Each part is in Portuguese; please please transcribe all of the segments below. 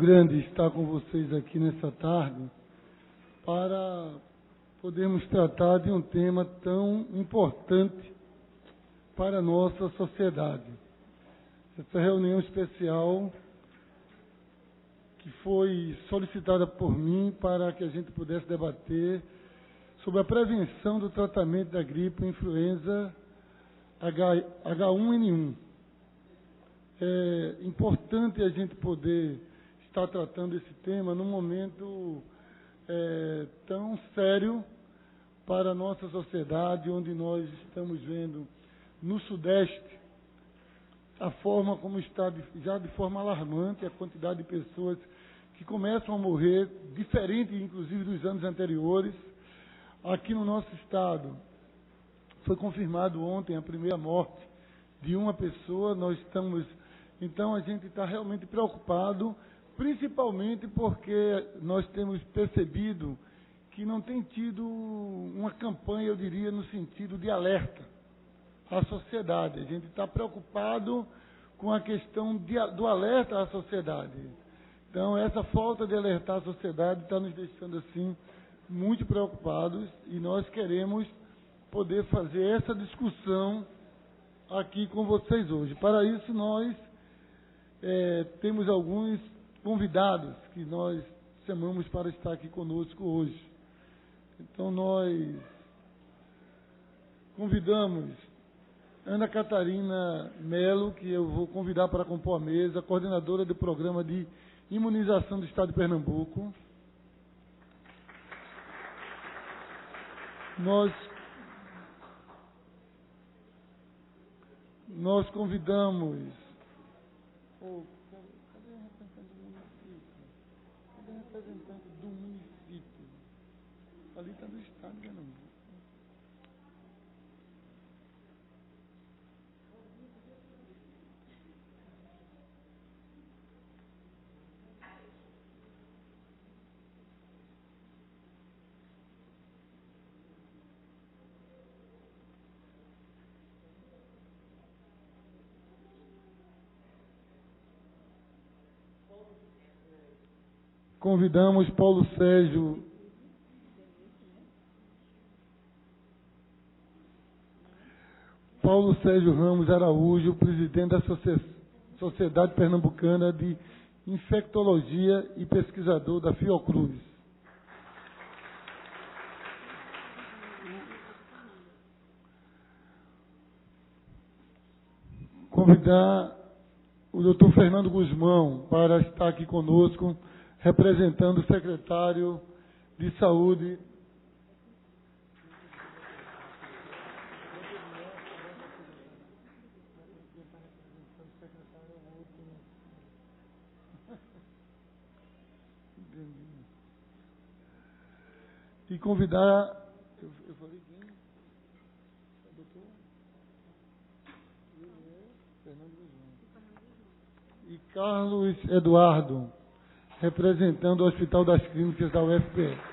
Grande estar com vocês aqui nessa tarde para podermos tratar de um tema tão importante para a nossa sociedade. Essa reunião especial que foi solicitada por mim para que a gente pudesse debater sobre a prevenção do tratamento da gripe influenza H1N1. É importante a gente poder estar tratando esse tema num momento tão sério para a nossa sociedade, onde nós estamos vendo no Sudeste a forma como está já de forma alarmante a quantidade de pessoas que começam a morrer, diferente inclusive dos anos anteriores. Aqui no nosso estado foi confirmado ontem a primeira morte de uma pessoa. Então a gente está realmente preocupado, principalmente porque nós temos percebido que não tem tido uma campanha, eu diria, no sentido de alerta à sociedade. A gente está preocupado com a questão do alerta à sociedade. Então, essa falta de alertar a sociedade está nos deixando, assim, muito preocupados, e nós queremos poder fazer essa discussão aqui com vocês hoje. Para isso, nós temos alguns convidados que nós chamamos para estar aqui conosco hoje. Então, nós convidamos Ana Catarina Melo, que eu vou convidar para compor a mesa, coordenadora do Programa de Imunização do Estado de Pernambuco. Nós convidamos... Cadê o representante do município? Cadê o representante do município? Ali está do Estado de Pernambuco. Convidamos Paulo Sérgio Ramos Araújo, presidente da Sociedade Pernambucana de Infectologia e pesquisador da Fiocruz. Convidar o Dr. Fernando Guzmão para estar aqui conosco, representando o secretário de Saúde. E convidar... Eu falei quem? O doutor? Fernando Guzmão. E Carlos Eduardo, representando o Hospital das Clínicas da UFPE.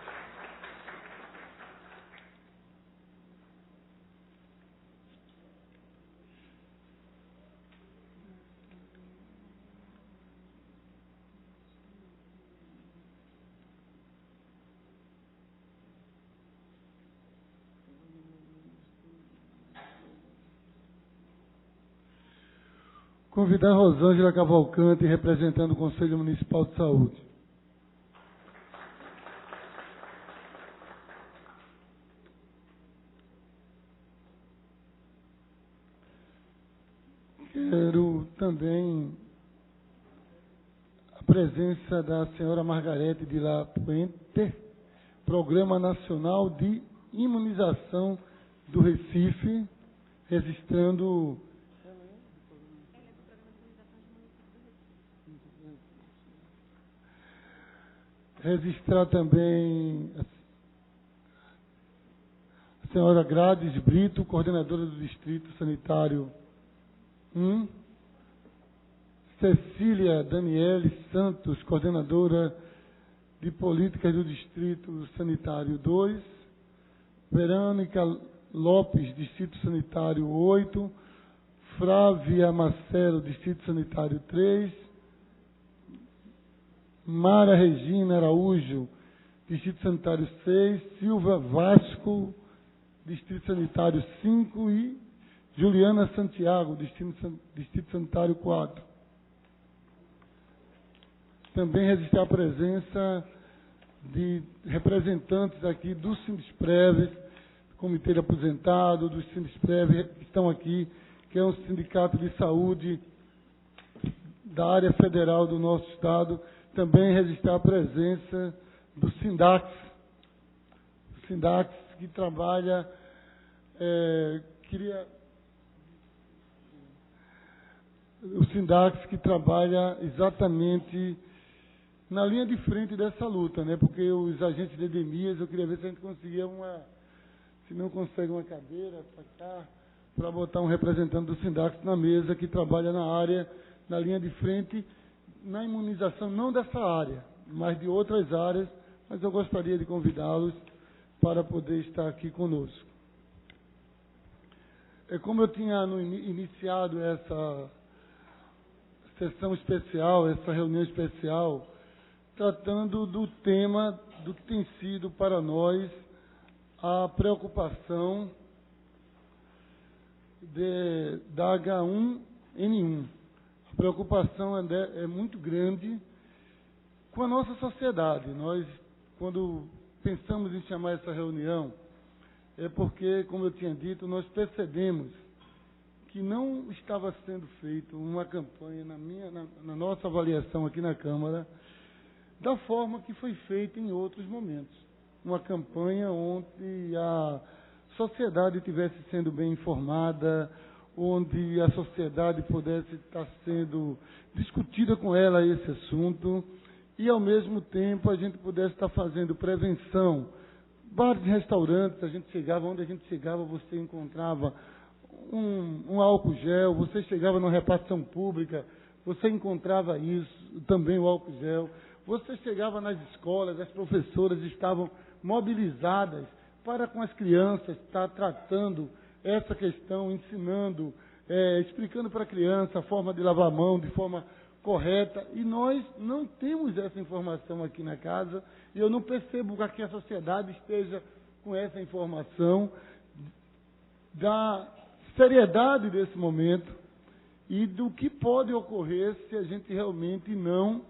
Convidar Rosângela Cavalcante, representando o Conselho Municipal de Saúde. Quero também a presença da senhora Margarete de La Puente, Programa Nacional de Imunização do Recife, registrando... Registrar também a senhora Grades Brito, coordenadora do Distrito Sanitário 1. Cecília Daniele Santos, coordenadora de Políticas do Distrito Sanitário 2. Verônica Lopes, Distrito Sanitário 8. Flávia Marcelo, Distrito Sanitário 3. Mara Regina Araújo, Distrito Sanitário 6, Silva Vasco, Distrito Sanitário 5 e Juliana Santiago, Distrito Sanitário 4. Também registrar a presença de representantes aqui do Sindusprev, Comitê de Aposentado, do Sindusprev, que estão aqui, que é um sindicato de saúde da área federal do nosso estado. Também registrar a presença do Sindax, que trabalha, o Sindax que trabalha exatamente na linha de frente dessa luta, né? Porque os agentes de endemias, eu queria ver se a gente conseguia se não consegue uma cadeira para cá, para botar um representante do Sindax na mesa, que trabalha na área, na linha de frente, na imunização, não dessa área, mas de outras áreas, mas eu gostaria de convidá-los para poder estar aqui conosco. Como eu tinha iniciado essa sessão especial, essa reunião especial, tratando do tema do que tem sido para nós a preocupação da H1N1. A preocupação é muito grande com a nossa sociedade. Nós, quando pensamos em chamar essa reunião, é porque, como eu tinha dito, nós percebemos que não estava sendo feita uma campanha, na nossa avaliação aqui na Câmara, da forma que foi feita em outros momentos. Uma campanha onde a sociedade estivesse sendo bem informada, onde a sociedade pudesse estar sendo discutida com ela esse assunto, e, ao mesmo tempo, a gente pudesse estar fazendo prevenção. Bares e restaurantes, onde a gente chegava, você encontrava um álcool gel, você chegava numa repartição pública, você encontrava isso, também o álcool gel. Você chegava nas escolas, as professoras estavam mobilizadas para, com as crianças, estar tratando essa questão, ensinando, explicando para a criança a forma de lavar a mão de forma correta. E nós não temos essa informação aqui na casa, e eu não percebo que a sociedade esteja com essa informação da seriedade desse momento e do que pode ocorrer se a gente realmente não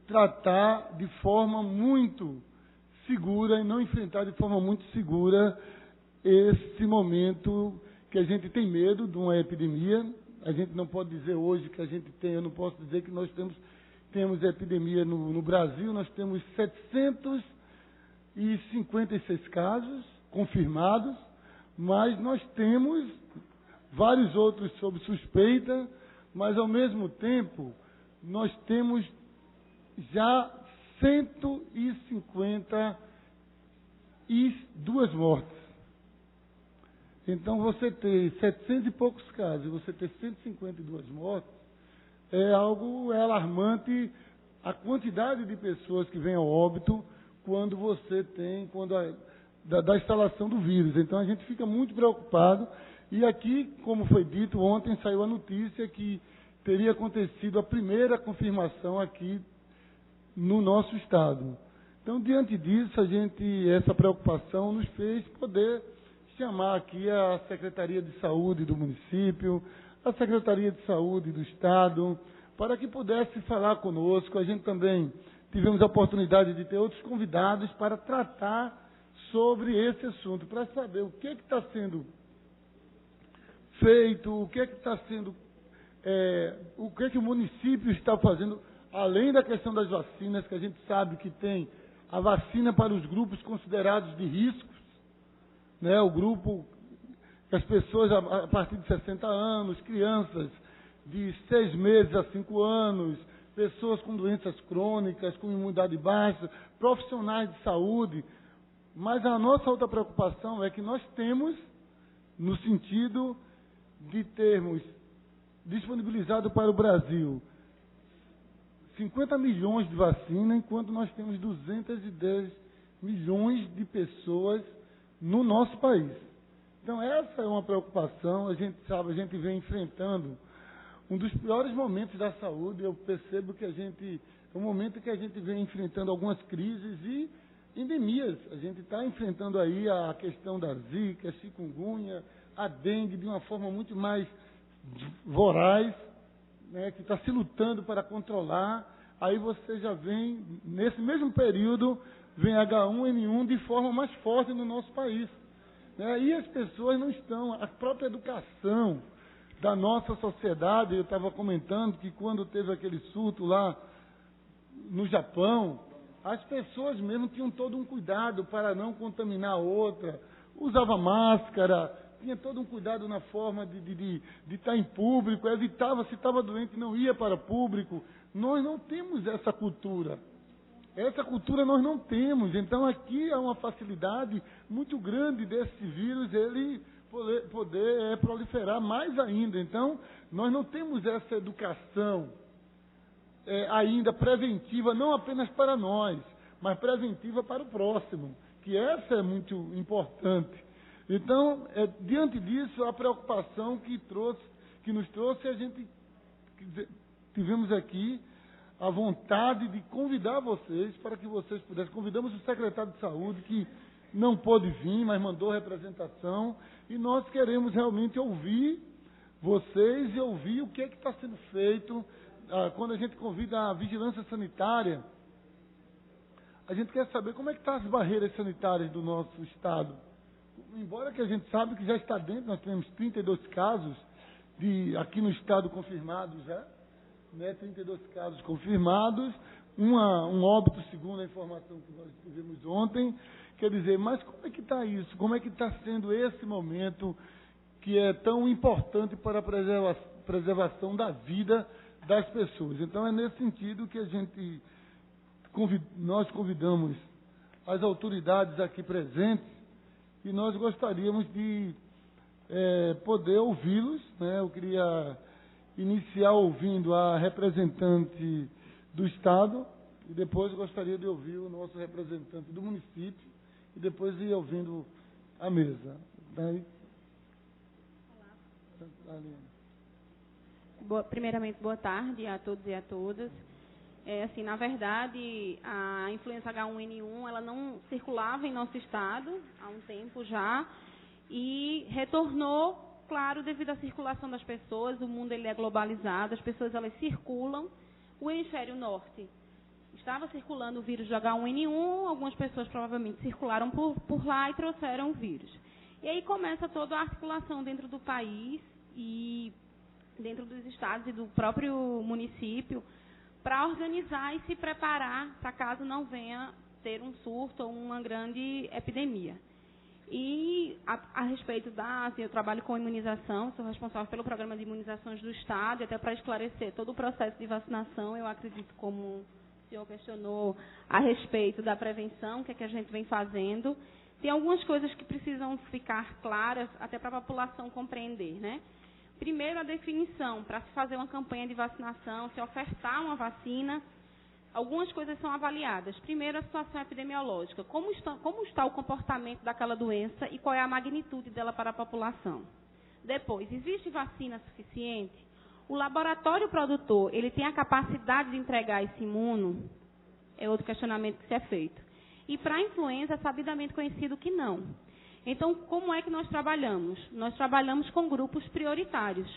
tratar de forma muito segura e não enfrentar de forma muito segura esse momento que a gente tem medo de uma epidemia. A gente não pode dizer hoje que a gente tem, eu não posso dizer que nós temos epidemia no Brasil, nós temos 756 casos confirmados, mas nós temos vários outros sob suspeita, mas ao mesmo tempo nós temos já 152 mortes. Então, você ter 700 e poucos casos, você ter 152 mortes, é alarmante a quantidade de pessoas que vêm ao óbito quando você tem, da instalação do vírus. Então, a gente fica muito preocupado. E aqui, como foi dito, ontem saiu a notícia que teria acontecido a primeira confirmação aqui no nosso estado. Então, diante disso, essa preocupação nos fez poder chamar aqui a Secretaria de Saúde do município, a Secretaria de Saúde do estado, para que pudesse falar conosco. A gente também tivemos a oportunidade de ter outros convidados para tratar sobre esse assunto, para saber o que está sendo feito, o que está sendo, o que o município está fazendo, além da questão das vacinas, que a gente sabe que tem a vacina para os grupos considerados de riscos, né? O grupo, as pessoas a partir de 60 anos, crianças de 6 meses a 5 anos, pessoas com doenças crônicas, com imunidade baixa, profissionais de saúde. Mas a nossa outra preocupação é que nós temos, no sentido de termos disponibilizado para o Brasil 50 milhões de vacina, enquanto nós temos 210 milhões de pessoas no nosso país. Então, essa é uma preocupação. A gente sabe, a gente vem enfrentando um dos piores momentos da saúde. Eu percebo que É um momento que a gente vem enfrentando algumas crises e endemias. A gente está enfrentando aí a questão da zika, chikungunya, a dengue de uma forma muito mais voraz, né, que está se lutando para controlar. Aí você já vem, nesse mesmo período, vem H1N1 de forma mais forte no nosso país. Né? E as pessoas não estão, a própria educação da nossa sociedade, eu estava comentando que quando teve aquele surto lá no Japão, as pessoas mesmo tinham todo um cuidado para não contaminar a outra, usava máscara, tinha todo um cuidado na forma de estar em público, evitava, se estava doente, não ia para público. Nós não temos essa cultura. Essa cultura nós não temos. Então aqui há uma facilidade muito grande desse vírus, ele poder proliferar mais ainda. Então, nós não temos essa educação ainda preventiva, não apenas para nós, mas preventiva para o próximo, que essa é muito importante. Então, diante disso, a preocupação que nos trouxe, a gente tivemos aqui a vontade de convidar vocês para que vocês pudessem. Convidamos o secretário de saúde, que não pôde vir, mas mandou representação, e nós queremos realmente ouvir vocês e ouvir o que é que está sendo feito. Quando a gente convida a vigilância sanitária, a gente quer saber como é que estão as barreiras sanitárias do nosso estado. Embora que a gente sabe que já está dentro, nós temos 32 casos aqui no estado confirmados já, né, 32 casos confirmados, um óbito segundo a informação que nós tivemos ontem. Quer dizer, mas como é que está isso? Como é que está sendo esse momento que é tão importante para a preservação da vida das pessoas? Então, é nesse sentido que nós convidamos as autoridades aqui presentes e nós gostaríamos de poder ouvi-los, né? Eu queria iniciar ouvindo a representante do Estado e depois gostaria de ouvir o nosso representante do município e depois ir ouvindo a mesa. Daí... Primeiramente, boa tarde a todos e a todas. Assim, na verdade, a influenza H1N1 ela não circulava em nosso estado há um tempo já e retornou, claro, devido à circulação das pessoas. O mundo ele é globalizado, as pessoas elas circulam. O hemisfério norte estava circulando o vírus de H1N1, algumas pessoas provavelmente circularam por lá e trouxeram o vírus. E aí começa toda a articulação dentro do país e dentro dos estados e do próprio município para organizar e se preparar para caso não venha ter um surto ou uma grande epidemia. E a respeito eu trabalho com imunização, sou responsável pelo programa de imunizações do Estado, e até para esclarecer todo o processo de vacinação, eu acredito, como o senhor questionou, a respeito da prevenção, o que é que a gente vem fazendo. Tem algumas coisas que precisam ficar claras, até para a população compreender, né? Primeiro, a definição, para se fazer uma campanha de vacinação, se ofertar uma vacina, algumas coisas são avaliadas. Primeiro, a situação epidemiológica. Como está o comportamento daquela doença e qual é a magnitude dela para a população. Depois, existe vacina suficiente? O laboratório produtor, ele tem a capacidade de entregar esse imuno? É outro questionamento que se é feito. E para a influenza, é sabidamente conhecido que não. Então, como é que nós trabalhamos? Nós trabalhamos com grupos prioritários.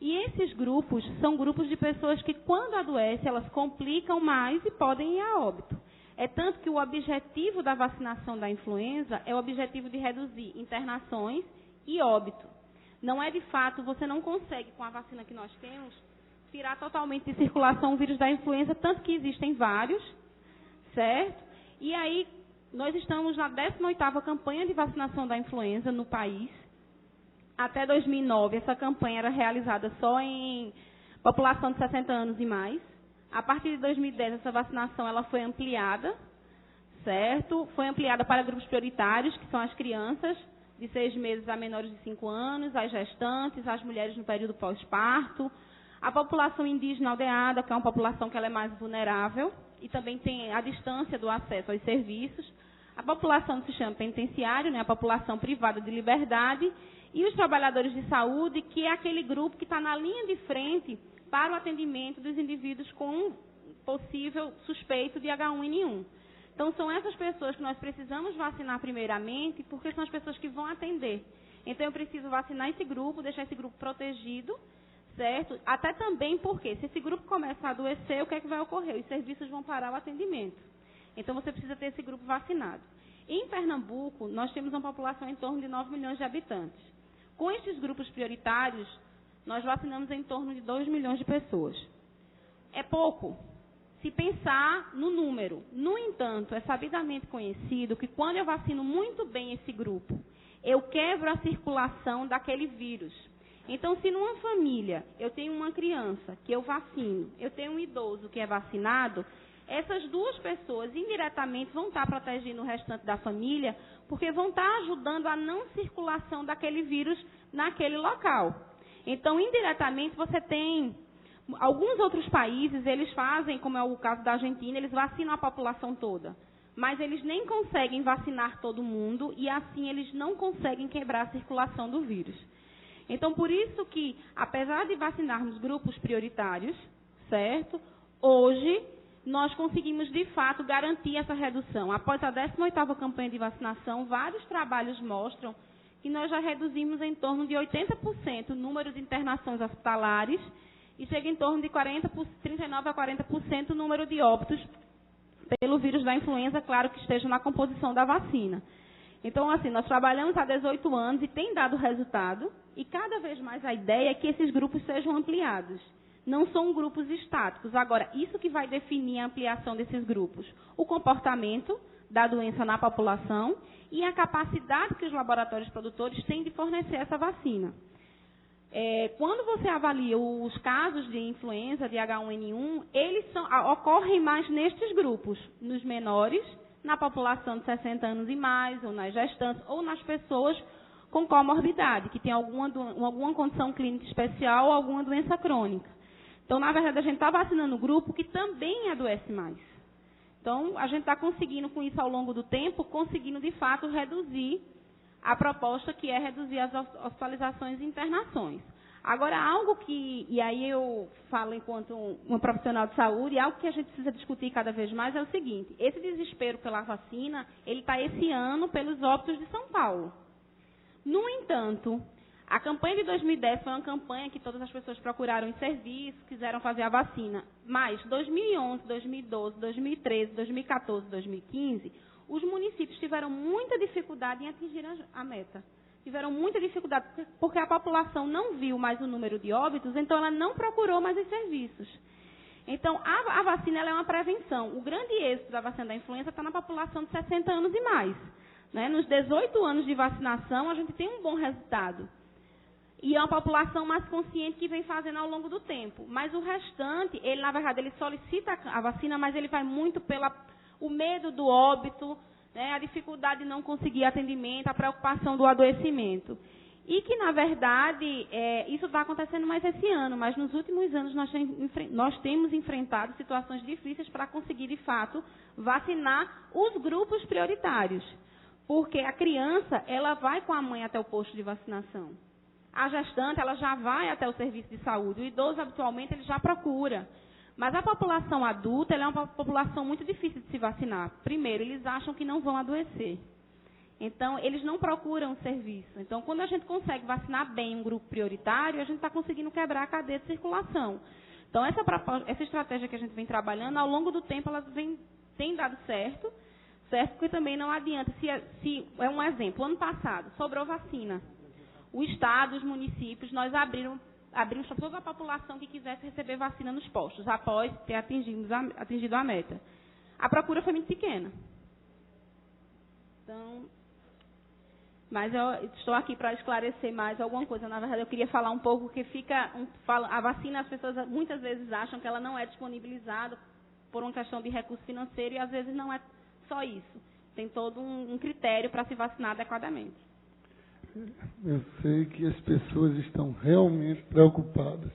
E esses grupos são grupos de pessoas que, quando adoecem, elas complicam mais e podem ir a óbito. É tanto que o objetivo da vacinação da influenza é o objetivo de reduzir internações e óbito. Não é de fato, você não consegue, com a vacina que nós temos, tirar totalmente de circulação o vírus da influenza, tanto que existem vários, certo? E aí, nós estamos na 18ª campanha de vacinação da influenza no país. Até 2009, essa campanha era realizada só em população de 60 anos e mais. A partir de 2010, essa vacinação ela foi ampliada, certo? Foi ampliada para grupos prioritários, que são as crianças de 6 meses a menores de 5 anos, as gestantes, as mulheres no período pós-parto, a população indígena aldeada, que é uma população que ela é mais vulnerável, e também tem a distância do acesso aos serviços, a população do sistema penitenciário, né, a população privada de liberdade, e os trabalhadores de saúde, que é aquele grupo que está na linha de frente para o atendimento dos indivíduos com possível suspeito de H1N1. Então, são essas pessoas que nós precisamos vacinar primeiramente, porque são as pessoas que vão atender. Então, eu preciso vacinar esse grupo, deixar esse grupo protegido, certo? Até também porque, se esse grupo começar a adoecer, o que é que vai ocorrer? Os serviços vão parar o atendimento. Então, você precisa ter esse grupo vacinado. Em Pernambuco, nós temos uma população em torno de 9 milhões de habitantes. Com esses grupos prioritários, nós vacinamos em torno de 2 milhões de pessoas. É pouco, se pensar no número. No entanto, é sabidamente conhecido que quando eu vacino muito bem esse grupo, eu quebro a circulação daquele vírus. Então, se numa família eu tenho uma criança que eu vacino, eu tenho um idoso que é vacinado, essas duas pessoas indiretamente vão estar protegendo o restante da família, porque vão estar ajudando a não circulação daquele vírus naquele local. Então, indiretamente, você tem alguns outros países, eles fazem, como é o caso da Argentina, eles vacinam a população toda. Mas eles nem conseguem vacinar todo mundo e assim eles não conseguem quebrar a circulação do vírus. Então, por isso que, apesar de vacinarmos grupos prioritários, certo? Hoje, nós conseguimos, de fato, garantir essa redução. Após a 18ª campanha de vacinação, vários trabalhos mostram que nós já reduzimos em torno de 80% o número de internações hospitalares e chega em torno de 39% a 40% o número de óbitos pelo vírus da influenza, claro que esteja na composição da vacina. Então, assim, nós trabalhamos há 18 anos e tem dado resultado, e cada vez mais a ideia é que esses grupos sejam ampliados. Não são grupos estáticos. Agora, isso que vai definir a ampliação desses grupos? O comportamento da doença na população e a capacidade que os laboratórios produtores têm de fornecer essa vacina. Quando você avalia os casos de influenza, de H1N1, eles ocorrem mais nestes grupos, nos menores, na população de 60 anos e mais, ou nas gestantes, ou nas pessoas com comorbidade, que tem alguma condição clínica especial ou alguma doença crônica. Então, na verdade, a gente está vacinando o grupo que também adoece mais. Então, a gente está conseguindo, com isso, ao longo do tempo, conseguindo, de fato, reduzir a proposta, que é reduzir as hospitalizações e internações. Agora, algo que, e aí eu falo enquanto uma profissional de saúde, algo que a gente precisa discutir cada vez mais é o seguinte: esse desespero pela vacina, ele está esse ano pelos óbitos de São Paulo. No entanto, a campanha de 2010 foi uma campanha que todas as pessoas procuraram em serviço, quiseram fazer a vacina. Mas 2011, 2012, 2013, 2014, 2015, os municípios tiveram muita dificuldade em atingir a meta. Tiveram muita dificuldade, porque a população não viu mais o número de óbitos, então ela não procurou mais os serviços. Então, a vacina ela é uma prevenção. O grande êxito da vacina da influenza está na população de 60 anos e mais. Né? Nos 18 anos de vacinação, a gente tem um bom resultado. E é uma população mais consciente que vem fazendo ao longo do tempo. Mas o restante, ele, na verdade, ele solicita a vacina, mas ele vai muito pelo medo do óbito, né, a dificuldade de não conseguir atendimento, a preocupação do adoecimento. E que, na verdade, isso está acontecendo mais esse ano, mas nos últimos anos nós temos enfrentado situações difíceis para conseguir, de fato, vacinar os grupos prioritários. Porque a criança, ela vai com a mãe até o posto de vacinação. A gestante, ela já vai até o serviço de saúde. O idoso, habitualmente, ele já procura. Mas a população adulta, ela é uma população muito difícil de se vacinar. Primeiro, eles acham que não vão adoecer. Então, eles não procuram o serviço. Então, quando a gente consegue vacinar bem um grupo prioritário, a gente está conseguindo quebrar a cadeia de circulação. Então, essa estratégia que a gente vem trabalhando, ao longo do tempo, ela tem dado certo, porque também não adianta. Se é um exemplo, ano passado, sobrou vacina. O Estado, os municípios, nós abrimos para toda a população que quisesse receber vacina nos postos, após ter atingido a meta. A procura foi muito pequena. Então, mas eu estou aqui para esclarecer mais alguma coisa. Na verdade, eu queria falar um pouco que a vacina, as pessoas muitas vezes acham que ela não é disponibilizada por uma questão de recurso financeiro, e às vezes não é só isso. Tem todo um critério para se vacinar adequadamente. Eu sei que as pessoas estão realmente preocupadas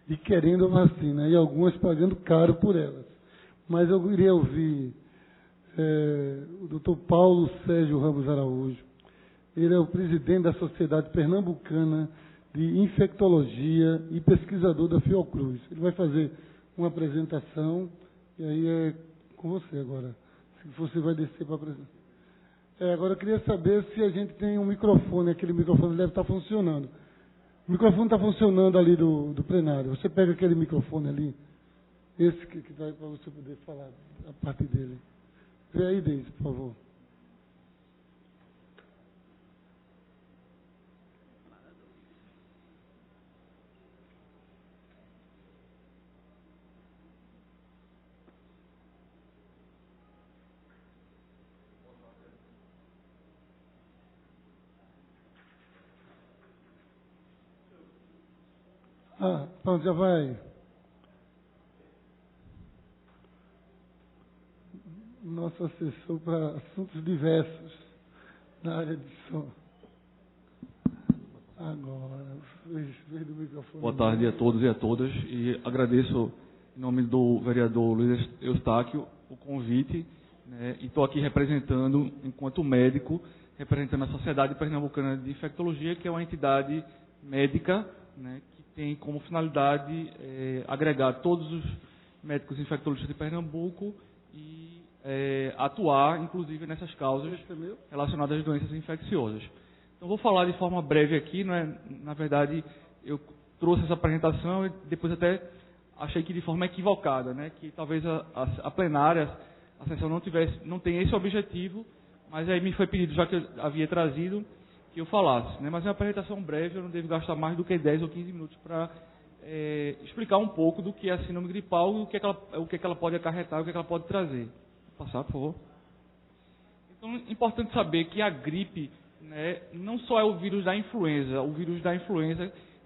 e querendo a vacina, e algumas pagando caro por elas. Mas eu queria ouvir o Dr. Paulo Sérgio Ramos Araújo. Ele é o presidente da Sociedade Pernambucana de Infectologia e pesquisador da Fiocruz. Ele vai fazer uma apresentação E aí é com você agora. Se você vai descer para apresentar. Agora eu queria saber se a gente tem um microfone, aquele microfone deve estar funcionando. O microfone está funcionando ali do plenário. Você pega aquele microfone ali, esse que vai para você poder falar a partir dele. Vê aí, Deise, por favor. Pronto, já vai. Nosso assessor para assuntos diversos na área de som. Agora, veio do microfone. Boa tarde a todos e a todas. E agradeço, em nome do vereador Luiz Eustáquio, o convite. Né, e estou aqui representando, enquanto médico, representando a Sociedade Pernambucana de Infectologia, que é uma entidade médica, né, que tem como finalidade agregar todos os médicos infectologistas de Pernambuco e atuar, inclusive, nessas causas relacionadas às doenças infecciosas. Então, vou falar de forma breve aqui, não é? Na verdade, eu trouxe essa apresentação e depois até achei que de forma equivocada, né? Que talvez a plenária, a sessão não tenha esse objetivo, mas aí me foi pedido, já que eu havia trazido, que eu falasse, né? Mas é uma apresentação breve, eu não devo gastar mais do que 10 ou 15 minutos para explicar um pouco do que é a síndrome gripal e o que ela pode acarretar, o que ela pode trazer. Vou passar, por favor. Então, é importante saber que a gripe, né, não só é o vírus da influenza,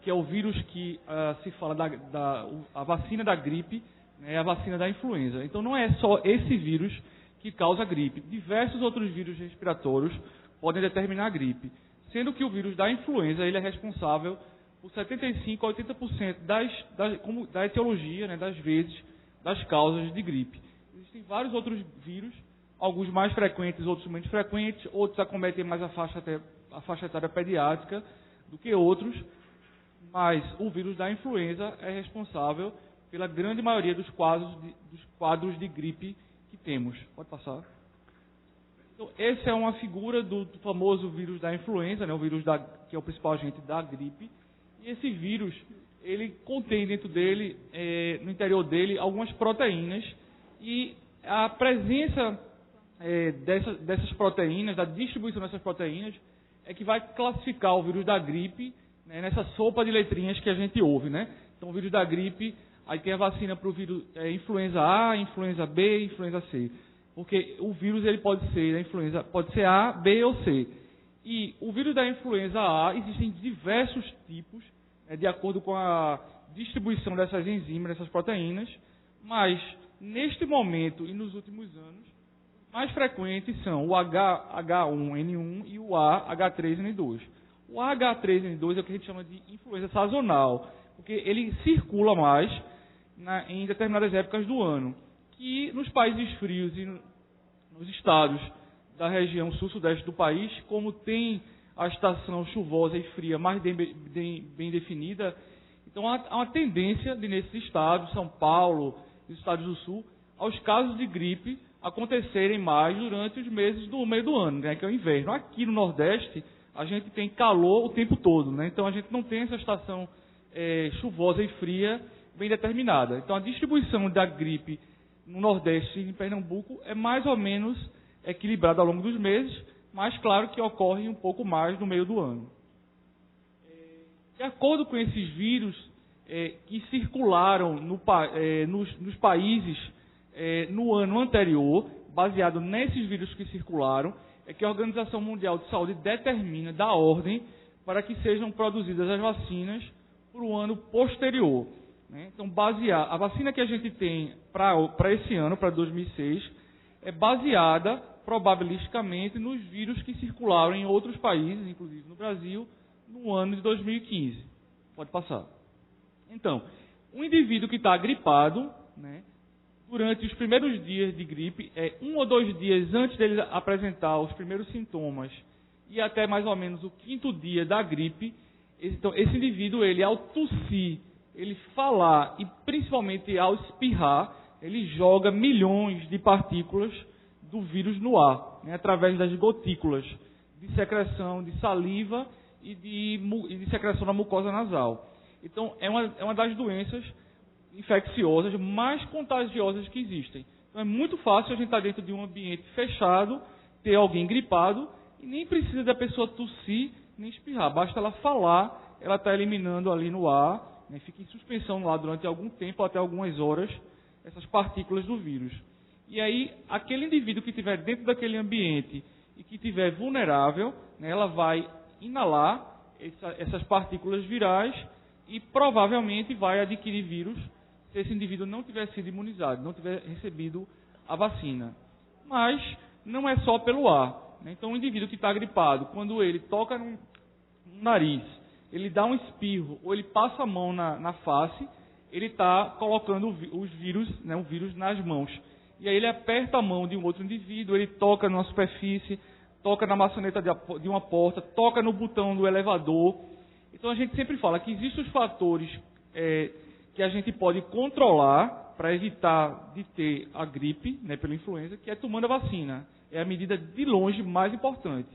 que é o vírus que se fala a vacina da gripe, né, é a vacina da influenza. Então, não é só esse vírus que causa a gripe. Diversos outros vírus respiratórios podem determinar a gripe, sendo que o vírus da influenza ele é responsável por 75% a 80% da etiologia, né, das vezes, das causas de gripe. Existem vários outros vírus, alguns mais frequentes, outros menos frequentes, outros acometem mais a faixa etária pediátrica do que outros, mas o vírus da influenza é responsável pela grande maioria dos quadros de gripe que temos. Pode passar. Então, essa é uma figura do famoso vírus da influenza, né, o vírus que é o principal agente da gripe. E esse vírus, ele contém dentro dele, no interior dele, algumas proteínas. E a presença dessas proteínas, da distribuição dessas proteínas, é que vai classificar o vírus da gripe, né, nessa sopa de letrinhas que a gente ouve, né? Então, o vírus da gripe, aí tem a vacina para o vírus influenza A, influenza B, influenza C. Porque o vírus ele pode ser, a influenza pode ser A, B ou C. E o vírus da influenza A, existem diversos tipos, de acordo com a distribuição dessas enzimas, dessas proteínas, mas neste momento e nos últimos anos, mais frequentes são o H1N1 e o AH3N2. O AH3N2 é o que a gente chama de influenza sazonal, porque ele circula mais em determinadas épocas do ano, que nos países frios e nos estados da região sul-sudeste do país, como tem a estação chuvosa e fria mais bem definida, então há uma tendência nesses estados, São Paulo e os estados do sul, aos casos de gripe acontecerem mais durante os meses do meio do ano, né, que é o inverno. Aqui no Nordeste, a gente tem calor o tempo todo, né, então a gente não tem essa estação chuvosa e fria bem determinada. Então a distribuição da gripe no Nordeste e em Pernambuco é mais ou menos equilibrada ao longo dos meses, mas claro que ocorre um pouco mais no meio do ano. De acordo com esses vírus que circularam nos países no ano anterior, baseado nesses vírus que circularam, é que a Organização Mundial de Saúde determina, dá ordem para que sejam produzidas as vacinas para o ano posterior. Né? Então, a vacina que a gente tem para esse ano, para 2006, é baseada, probabilisticamente, nos vírus que circularam em outros países, inclusive no Brasil, no ano de 2015. Pode passar. Então, um indivíduo que está gripado, né, durante os primeiros dias de gripe, 1 ou 2 dias antes dele apresentar os primeiros sintomas e até mais ou menos o 5º dia da gripe, então, esse indivíduo, ele ao tossir, ele falar e principalmente ao espirrar, ele joga milhões de partículas do vírus no ar, né, através das gotículas de secreção de saliva e de secreção da mucosa nasal. Então, é uma das doenças infecciosas mais contagiosas que existem. Então, é muito fácil a gente estar dentro de um ambiente fechado, ter alguém gripado, e nem precisa da pessoa tossir nem espirrar. Basta ela falar, ela está eliminando ali no ar, né, fica em suspensão no ar durante algum tempo, até algumas horas, essas partículas do vírus. E aí, aquele indivíduo que estiver dentro daquele ambiente e que estiver vulnerável, né, ela vai inalar essas partículas virais e provavelmente vai adquirir vírus se esse indivíduo não tiver sido imunizado, não tiver recebido a vacina. Mas não é só pelo ar, né? Então, o indivíduo que está gripado, quando ele toca no nariz, ele dá um espirro ou ele passa a mão na face, ele está colocando os vírus, né, o vírus nas mãos. E aí ele aperta a mão de um outro indivíduo, ele toca numa superfície, toca na maçaneta de uma porta, toca no botão do elevador. Então a gente sempre fala que existem os fatores que a gente pode controlar para evitar de ter a gripe, né, pela influenza, que é tomando a vacina. É a medida de longe mais importante.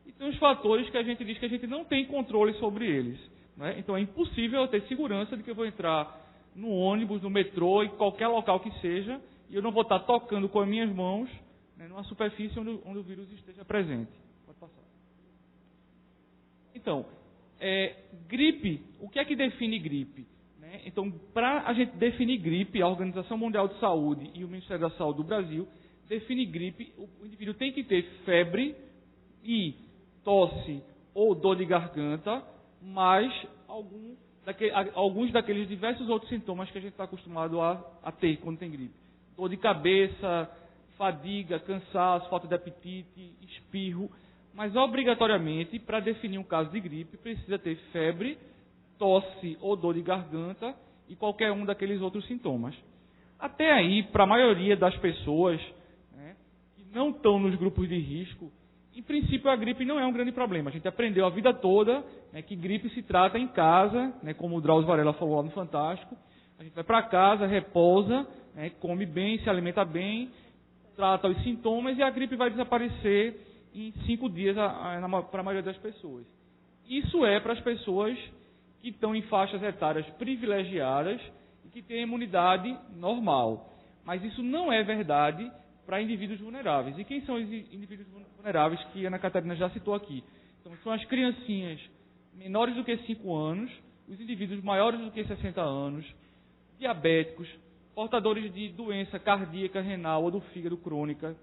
E tem os fatores que a gente diz que a gente não tem controle sobre eles, né? Então é impossível eu ter segurança de que eu vou entrar no ônibus, no metrô, em qualquer local que seja, e eu não vou estar tocando com as minhas mãos, né, numa superfície onde o vírus esteja presente. Pode passar. Então, gripe, o que é que define gripe? Né? Então, para a gente definir gripe, a Organização Mundial de Saúde e o Ministério da Saúde do Brasil define gripe, o indivíduo tem que ter febre e tosse ou dor de garganta, mais alguns daqueles diversos outros sintomas que a gente está acostumado a ter quando tem gripe. Dor de cabeça, fadiga, cansaço, falta de apetite, espirro, mas obrigatoriamente, para definir um caso de gripe, precisa ter febre, tosse ou dor de garganta e qualquer um daqueles outros sintomas. Até aí, para a maioria das pessoas, né, que não estão nos grupos de risco, em princípio a gripe não é um grande problema. A gente aprendeu a vida toda, né, que gripe se trata em casa, né, como o Drauzio Varela falou lá no Fantástico. A gente vai para casa, repousa, né, come bem, se alimenta bem, trata os sintomas e a gripe vai desaparecer em 5 dias para a maioria das pessoas. Isso é para as pessoas que estão em faixas etárias privilegiadas e que têm imunidade normal. Mas isso não é verdade para indivíduos vulneráveis. E quem são os indivíduos vulneráveis que a Ana Catarina já citou aqui? Então, são as criancinhas menores do que 5 anos, os indivíduos maiores do que 60 anos, diabéticos, portadores de doença cardíaca, renal ou do fígado crônica,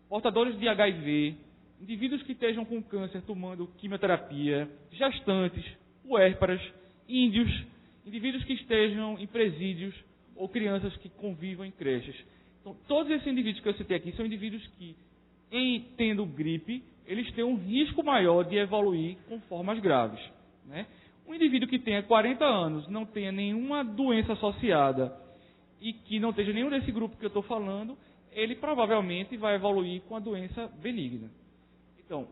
portadores de HIV, indivíduos que estejam com câncer tomando quimioterapia, gestantes, puérperas, índios, indivíduos que estejam em presídios ou crianças que convivam em creches. Então, todos esses indivíduos que eu citei aqui são indivíduos que, tendo gripe, eles têm um risco maior de evoluir com formas graves, né? Um indivíduo que tenha 40 anos, não tenha nenhuma doença associada e que não esteja nenhum desse grupo que eu estou falando, ele provavelmente vai evoluir com a doença benigna. Então,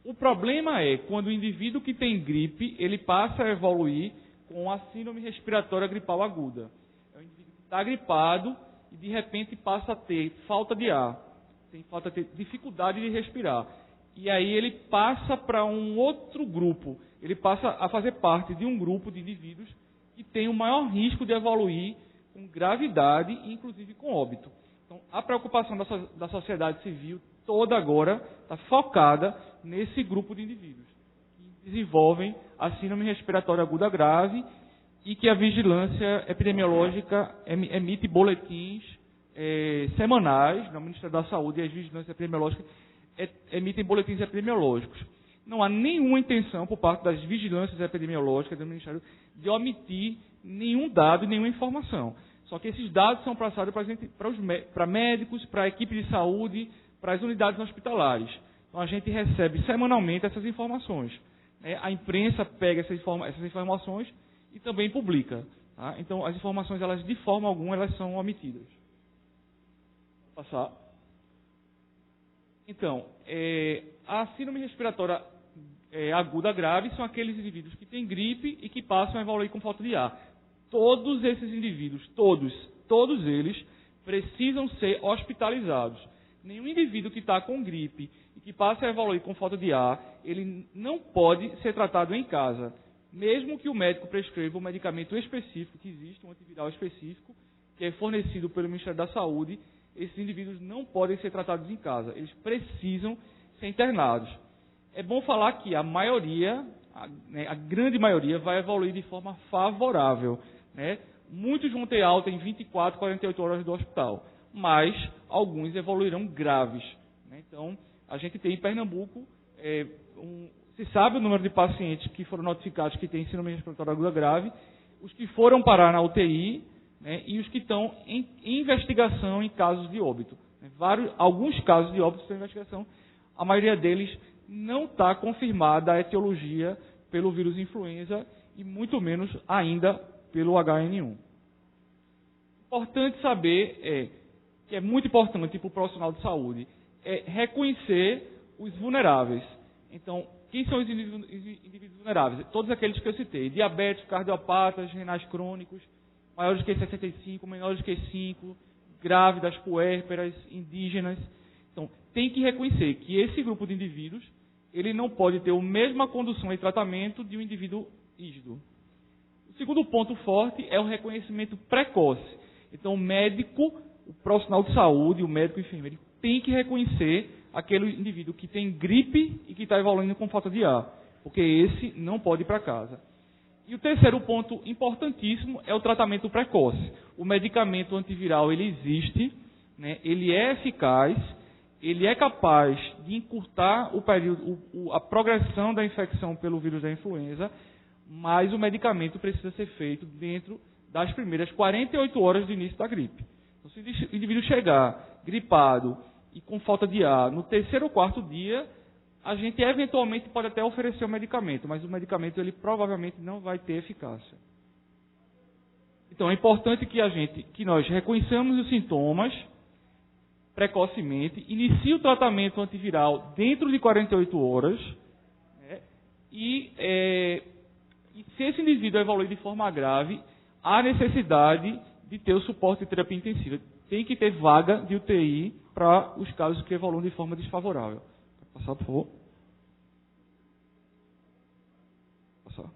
o problema é quando o indivíduo que tem gripe, ele passa a evoluir com a síndrome respiratória gripal aguda. É um indivíduo que está gripado e de repente passa a ter falta de ar, passa a ter dificuldade de respirar. E aí ele passa para um outro grupo, ele passa a fazer parte de um grupo de indivíduos que tem o maior risco de evoluir com gravidade e inclusive com óbito. Então, a preocupação da sociedade civil toda agora está focada nesse grupo de indivíduos que desenvolvem a síndrome respiratória aguda grave e que a vigilância epidemiológica emite boletins semanais, no Ministério da Saúde e as vigilâncias epidemiológicas emitem boletins epidemiológicos. Não há nenhuma intenção por parte das vigilâncias epidemiológicas do Ministério de omitir nenhum dado e nenhuma informação. Só que esses dados são passados para médicos, para a equipe de saúde, para as unidades hospitalares. Então a gente recebe semanalmente essas informações. A imprensa pega essas informações e também publica. Tá? Então as informações, elas de forma alguma, elas são omitidas. Vou passar. Então, a síndrome respiratória aguda grave são aqueles indivíduos que têm gripe e que passam a evoluir com falta de ar. Todos esses indivíduos, todos eles, precisam ser hospitalizados. Nenhum indivíduo que está com gripe e que passe a evoluir com falta de ar, ele não pode ser tratado em casa, mesmo que o médico prescreva um medicamento específico, que existe um antiviral específico, que é fornecido pelo Ministério da Saúde. Esses indivíduos não podem ser tratados em casa, eles precisam ser internados. É bom falar que a maioria, a grande maioria, vai evoluir de forma favorável, né? Muitos vão ter alta em 24, 48 horas do hospital, mas alguns evoluirão graves, né? Então, a gente tem em Pernambuco, se sabe o número de pacientes que foram notificados que têm síndrome respiratória aguda grave, os que foram parar na UTI, né, e os que estão em investigação em casos de óbito. Alguns casos de óbito estão em investigação, a maioria deles não está confirmada a etiologia pelo vírus influenza e muito menos ainda pelo HN1. Importante saber que é muito importante para o profissional de saúde reconhecer os vulneráveis. Então, quem são os indivíduos vulneráveis? Todos aqueles que eu citei: diabéticos, cardiopatas, renais crônicos, maiores que 65, menores que 5, grávidas, puérperas, indígenas. Então, tem que reconhecer que esse grupo de indivíduos, ele não pode ter a mesma condução e tratamento de um indivíduo rígido. O segundo ponto forte é o reconhecimento precoce. Então, o médico, o profissional de saúde, o médico enfermeiro, tem que reconhecer aquele indivíduo que tem gripe e que está evoluindo com falta de ar, porque esse não pode ir para casa. E o terceiro ponto importantíssimo é o tratamento precoce. O medicamento antiviral, ele existe, né? Ele é eficaz, ele é capaz de encurtar o período, a progressão da infecção pelo vírus da influenza, mas o medicamento precisa ser feito dentro das primeiras 48 horas do início da gripe. Então, se o indivíduo chegar gripado e com falta de ar no terceiro ou quarto dia, a gente eventualmente pode até oferecer o medicamento, mas o medicamento ele provavelmente não vai ter eficácia. Então é importante que nós reconheçamos os sintomas precocemente, inicie o tratamento antiviral dentro de 48 horas, né, e se esse indivíduo evoluir de forma grave, há necessidade de ter o suporte de terapia intensiva. Tem que ter vaga de UTI para os casos que evoluem de forma desfavorável. Pode passar, por favor. Passar.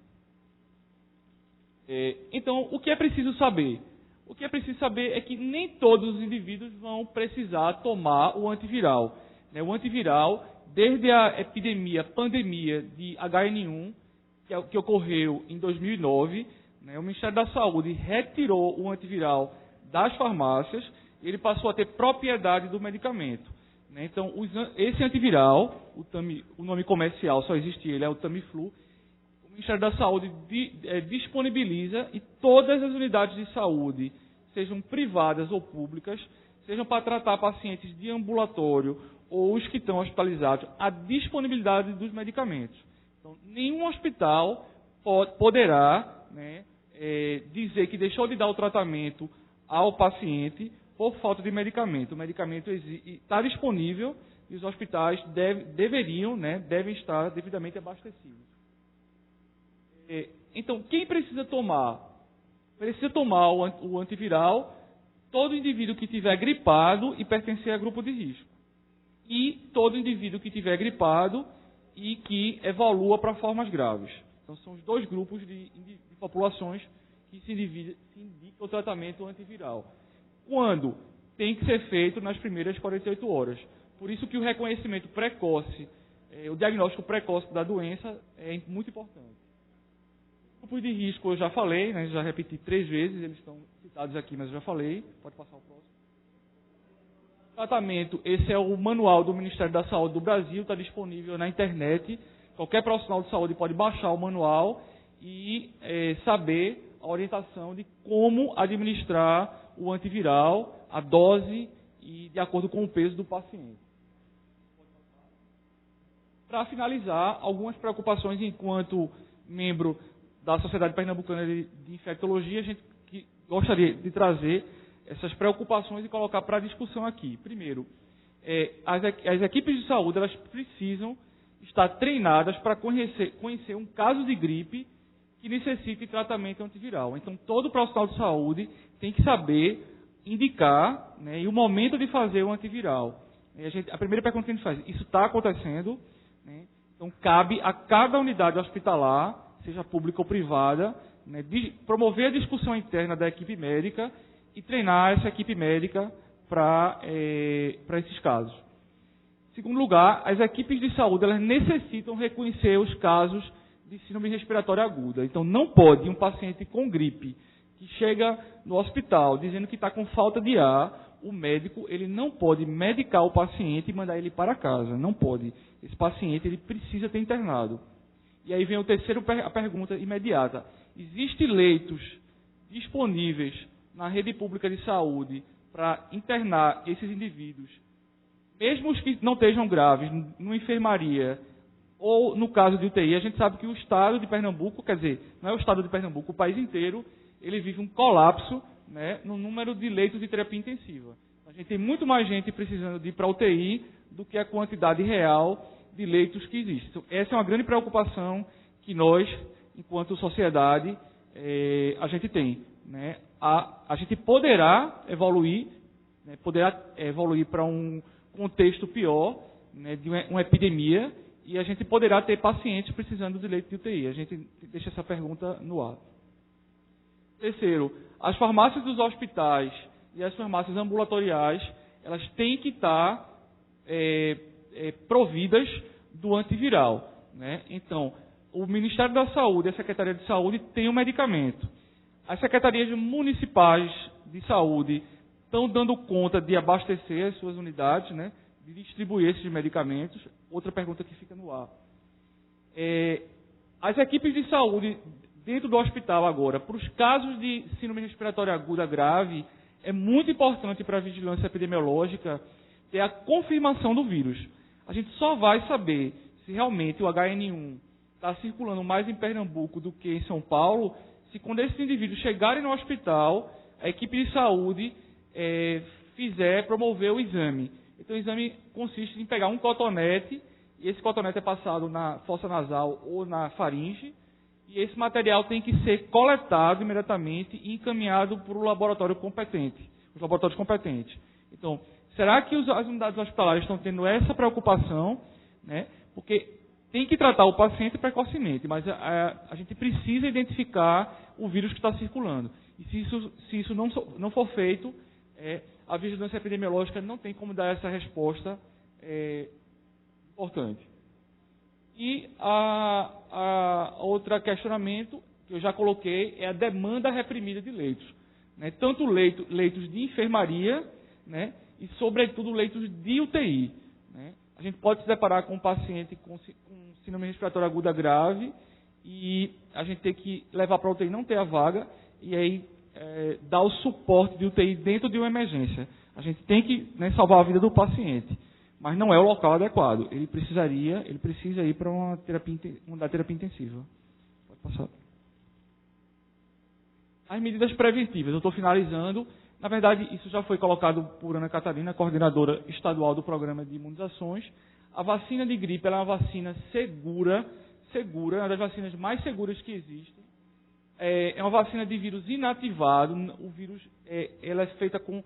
Então, o que é preciso saber? O que é preciso saber é que nem todos os indivíduos vão precisar tomar o antiviral. O antiviral, desde a pandemia de HN1, que ocorreu em 2009, o Ministério da Saúde retirou o antiviral das farmácias, ele passou a ter propriedade do medicamento. Então, esse antiviral, o nome comercial só existe ele, é o Tamiflu. O Ministério da Saúde disponibiliza e todas as unidades de saúde, sejam privadas ou públicas, sejam para tratar pacientes de ambulatório ou os que estão hospitalizados, a disponibilidade dos medicamentos. Então, nenhum hospital poderá dizer que deixou de dar o tratamento ao paciente por falta de medicamento. O medicamento está disponível e os hospitais devem estar devidamente abastecidos. Então, quem precisa tomar? Precisa tomar o antiviral todo indivíduo que estiver gripado e pertencer a grupo de risco. E todo indivíduo que estiver gripado e que evolua para formas graves. Então, são os dois grupos de populações que se indica o tratamento antiviral. Quando? Tem que ser feito nas primeiras 48 horas. Por isso que o reconhecimento precoce, o diagnóstico precoce da doença é muito importante. Grupos de risco eu já falei, já repeti 3 vezes, eles estão citados aqui, mas eu já falei. Pode passar o próximo. Tratamento, esse é o manual do Ministério da Saúde do Brasil, está disponível na internet. Qualquer profissional de saúde pode baixar o manual e saber a orientação de como administrar o antiviral, a dose e de acordo com o peso do paciente. Para finalizar, algumas preocupações enquanto membro da Sociedade Pernambucana de Infectologia, a gente gostaria de trazer essas preocupações e colocar para discussão aqui. Primeiro, as equipes de saúde elas precisam estar treinadas para conhecer um caso de gripe que necessite tratamento antiviral. Então, todo profissional de saúde tem que saber indicar, né, e o momento de fazer o antiviral. A primeira pergunta que a gente faz, isso está acontecendo? Né? Então, cabe a cada unidade hospitalar, seja pública ou privada, né, promover a discussão interna da equipe médica e treinar essa equipe médica para esses casos. Em segundo lugar, as equipes de saúde elas necessitam reconhecer os casos de síndrome respiratória aguda. Então, não pode um paciente com gripe que chega no hospital dizendo que está com falta de ar, o médico ele não pode medicar o paciente e mandar ele para casa. Não pode. Esse paciente ele precisa ter internado. E aí vem a pergunta imediata. Existem leitos disponíveis na rede pública de saúde para internar esses indivíduos, mesmo os que não estejam graves, numa enfermaria ou no caso de UTI? A gente sabe que o estado de Pernambuco, quer dizer, não é o estado de Pernambuco, o país inteiro, ele vive um colapso, né, no número de leitos de terapia intensiva. A gente tem muito mais gente precisando de ir para a UTI do que a quantidade real de leitos que existe. Então, essa é uma grande preocupação que nós, enquanto sociedade, a gente tem. Né? A gente poderá evoluir para um contexto pior, né, de uma epidemia, e a gente poderá ter pacientes precisando de leito de UTI. A gente deixa essa pergunta no ar. Terceiro, as farmácias dos hospitais e as farmácias ambulatoriais, elas têm que estar providas do antiviral. Né? Então, o Ministério da Saúde e a Secretaria de Saúde têm um medicamento. As secretarias municipais de saúde estão dando conta de abastecer as suas unidades, né, de distribuir esses medicamentos. Outra pergunta que fica no ar. As equipes de saúde dentro do hospital agora, para os casos de síndrome respiratória aguda grave, é muito importante para a vigilância epidemiológica ter a confirmação do vírus. A gente só vai saber se realmente o HN1 está circulando mais em Pernambuco do que em São Paulo, se quando esses indivíduos chegarem no hospital, a equipe de saúde promover o exame. Então, o exame consiste em pegar um cotonete, e esse cotonete é passado na fossa nasal ou na faringe, e esse material tem que ser coletado imediatamente e encaminhado para o laboratório competente, os laboratórios competentes. Então, será que as unidades hospitalares estão tendo essa preocupação? Né? Porque tem que tratar o paciente precocemente, mas a gente precisa identificar o vírus que está circulando. E se isso não for feito, a vigilância epidemiológica não tem como dar essa resposta importante. E a outro questionamento que eu já coloquei é a demanda reprimida de leitos. Né? Tanto leitos de enfermaria, né, e, sobretudo, leitos de UTI. Né? A gente pode se deparar com um paciente com síndrome respiratória aguda grave e a gente tem que levar para a UTI, não ter a vaga, e aí dar o suporte de UTI dentro de uma emergência. A gente tem que, né, salvar a vida do paciente, mas não é o local adequado. Ele precisa ir para uma terapia intensiva. Pode passar. As medidas preventivas, eu estou finalizando. Na verdade, isso já foi colocado por Ana Catarina, coordenadora estadual do programa de imunizações. A vacina de gripe ela é uma vacina segura, uma das vacinas mais seguras que existem. É uma vacina de vírus inativado. O vírus ela é feita com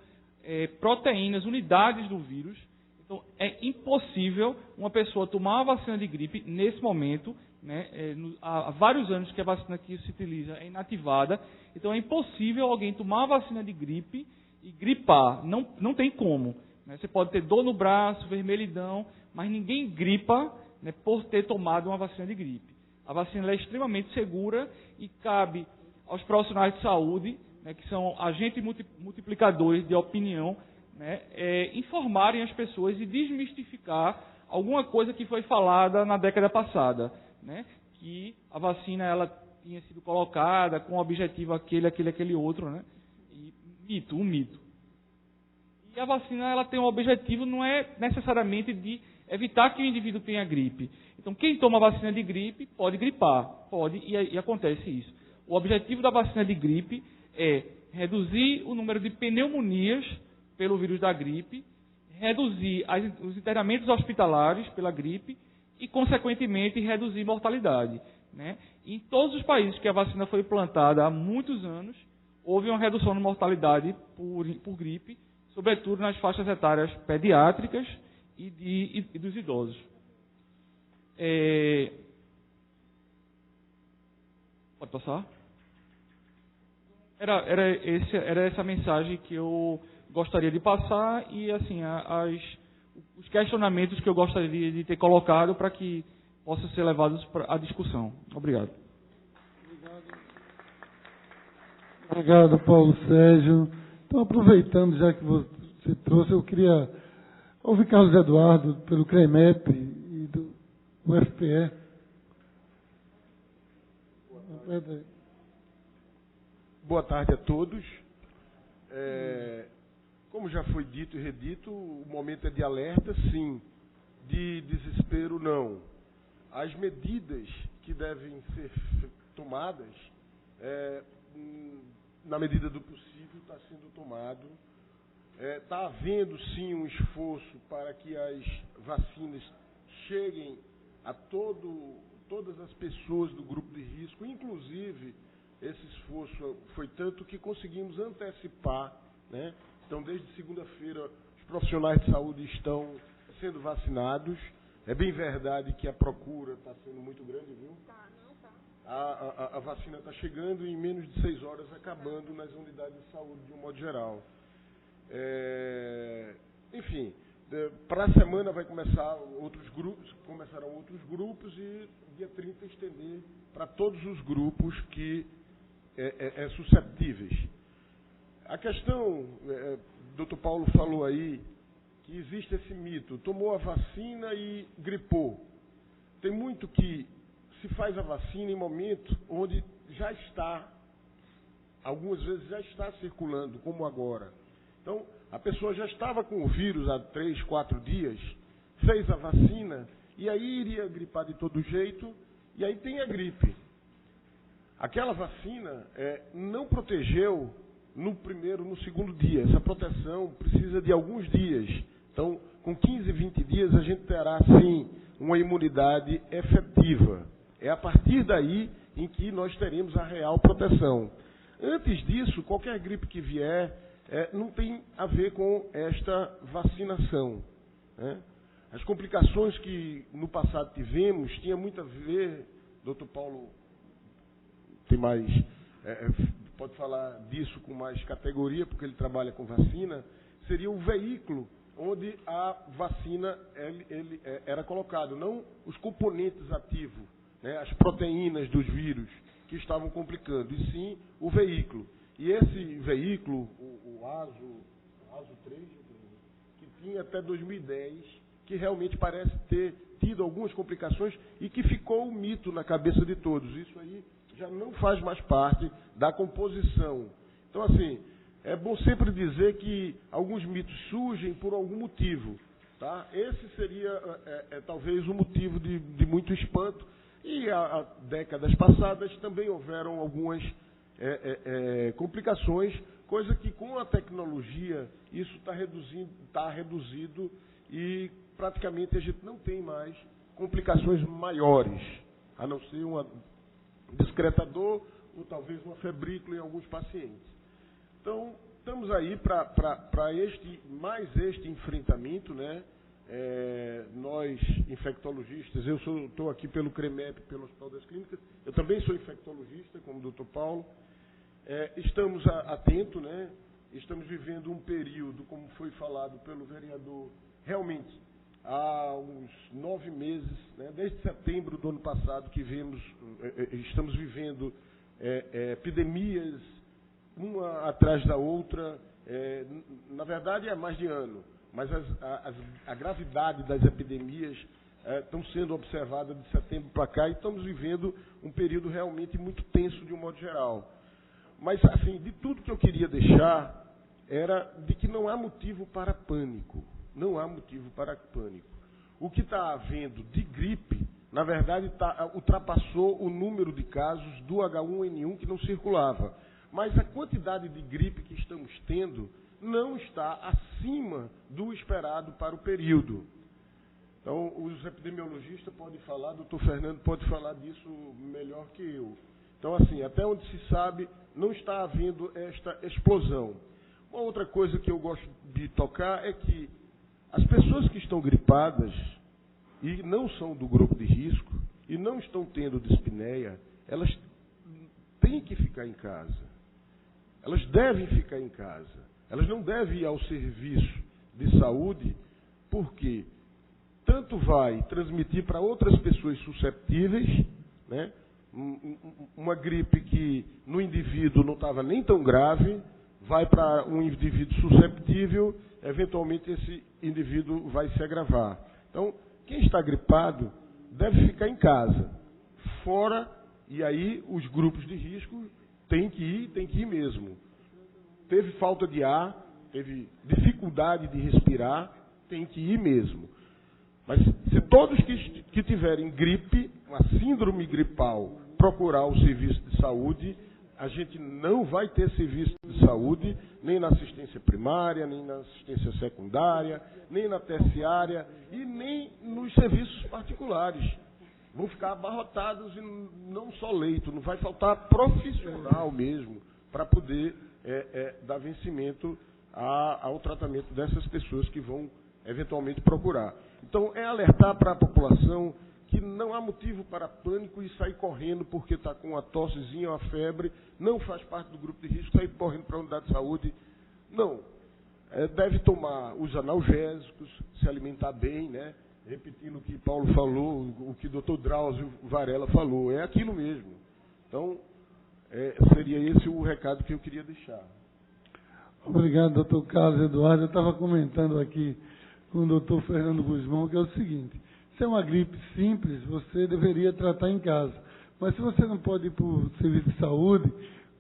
proteínas, unidades do vírus. Então, é impossível uma pessoa tomar uma vacina de gripe nesse momento. Né, há vários anos que a vacina que se utiliza é inativada. Então, é impossível alguém tomar uma vacina de gripe e gripar. Não tem como. Né? Você pode ter dor no braço, vermelhidão, mas ninguém gripa, né, por ter tomado uma vacina de gripe. A vacina é extremamente segura e cabe aos profissionais de saúde, né, que são agentes multiplicadores de opinião, né, informarem as pessoas e desmistificar alguma coisa que foi falada na década passada, né, que a vacina ela tinha sido colocada com o objetivo aquele outro, né, e um mito. E a vacina ela tem um objetivo, não é necessariamente de evitar que o indivíduo tenha gripe. Então, quem toma vacina de gripe pode gripar, e acontece isso. O objetivo da vacina de gripe é reduzir o número de pneumonias pelo vírus da gripe, reduzir os internamentos hospitalares pela gripe e, consequentemente, reduzir mortalidade. Né? Em todos os países que a vacina foi implantada há muitos anos, houve uma redução na mortalidade por gripe, sobretudo nas faixas etárias pediátricas e dos idosos. Pode passar? Era essa mensagem que eu gostaria de passar e assim os questionamentos que eu gostaria de ter colocado para que possam ser levados à discussão. Obrigado. Obrigado, Paulo Sérgio. Então, aproveitando, já que você trouxe, eu queria ouvir Carlos Eduardo, pelo CREMEP e do UFPE. Boa tarde a todos. Como já foi dito e redito, o momento é de alerta, sim. De desespero, não. As medidas que devem ser tomadas, na medida do possível, está sendo tomado. Está havendo, sim, um esforço para que as vacinas cheguem a todas as pessoas do grupo de risco. Inclusive, esse esforço foi tanto que conseguimos antecipar, né? Então, desde segunda-feira, os profissionais de saúde estão sendo vacinados. É bem verdade que a procura está sendo muito grande, viu? A vacina está chegando e em menos de 6 horas acabando nas unidades de saúde de um modo geral. Enfim, para a semana vai começarão outros grupos e dia 30 estender para todos os grupos que susceptíveis. A questão, o Dr. Paulo falou aí, que existe esse mito, tomou a vacina e gripou. Tem muito que se faz a vacina em momento onde já está, algumas vezes já está circulando, como agora. Então, a pessoa já estava com o vírus há 3, 4 dias, fez a vacina, e aí iria gripar de todo jeito, e aí tem a gripe. Aquela vacina não protegeu no primeiro, no segundo dia. Essa proteção precisa de alguns dias. Então, com 15, 20 dias, a gente terá, sim, uma imunidade efetiva. É a partir daí em que nós teremos a real proteção. Antes disso, qualquer gripe que vier, não tem a ver com esta vacinação, né? As complicações que no passado tivemos tinha muito a ver, Dr. Paulo tem mais, pode falar disso com mais categoria, porque ele trabalha com vacina, seria o veículo onde a vacina era colocado, não os componentes ativos, né, as proteínas dos vírus que estavam complicando, e sim o veículo. E esse veículo, o ASO 3, que tinha até 2010, que realmente parece ter tido algumas complicações e que ficou um mito na cabeça de todos. Isso aí já não faz mais parte da composição. Então, assim, é bom sempre dizer que alguns mitos surgem por algum motivo. Tá? Esse seria, talvez, o motivo de muito espanto. E há décadas passadas também houveram algumas complicações, coisa que com a tecnologia isso está reduzido e praticamente a gente não tem mais complicações maiores, a não ser um descretador ou talvez uma febrícula em alguns pacientes. Então, estamos aí para este enfrentamento, né? Nós, infectologistas, eu estou aqui pelo CREMEP, pelo Hospital das Clínicas, eu também sou infectologista, como o Dr. Paulo. Estamos atentos, né? Estamos vivendo um período, como foi falado pelo vereador, realmente, há uns 9 meses, né? Desde setembro do ano passado, que estamos vivendo epidemias, uma atrás da outra, na verdade, há mais de ano. Mas a gravidade das epidemias estão sendo observadas de setembro para cá e estamos vivendo um período realmente muito tenso de um modo geral. Mas, assim, de tudo que eu queria deixar era de que não há motivo para pânico. Não há motivo para pânico. O que está havendo de gripe, na verdade, ultrapassou o número de casos do H1N1 que não circulava. Mas a quantidade de gripe que estamos tendo não está acima do esperado para o período. Então, os epidemiologistas podem falar, o doutor Fernando pode falar disso melhor que eu. Então, assim, até onde se sabe, não está havendo esta explosão. Uma outra coisa que eu gosto de tocar é que as pessoas que estão gripadas e não são do grupo de risco e não estão tendo dispneia, elas têm que ficar em casa. Elas devem ficar em casa. Elas não devem ir ao serviço de saúde, porque tanto vai transmitir para outras pessoas susceptíveis, né? Uma gripe que no indivíduo não estava nem tão grave, vai para um indivíduo susceptível, eventualmente esse indivíduo vai se agravar. Então, quem está gripado deve ficar em casa, fora, e aí os grupos de risco têm que ir mesmo. Teve falta de ar, teve dificuldade de respirar, tem que ir mesmo. Mas se todos que tiverem gripe, uma síndrome gripal, procurar o serviço de saúde, a gente não vai ter serviço de saúde, nem na assistência primária, nem na assistência secundária, nem na terciária e nem nos serviços particulares. Vão ficar abarrotados e não só leito, não vai faltar profissional mesmo para poder dar vencimento ao tratamento dessas pessoas que vão eventualmente procurar. Então, é alertar para a população que não há motivo para pânico e sair correndo porque está com uma tossezinha, uma febre, não faz parte do grupo de risco, sair correndo para a unidade de saúde. Não. Deve tomar os analgésicos, se alimentar bem, né? Repetindo o que Paulo falou, o que o Dr. Drauzio Varela falou, é aquilo mesmo. Então, seria esse o recado que eu queria deixar. Obrigado, doutor Carlos Eduardo. Eu estava comentando aqui com o doutor Fernando Guzmão, que é o seguinte: se é uma gripe simples, você deveria tratar em casa. Mas se você não pode ir para o serviço de saúde,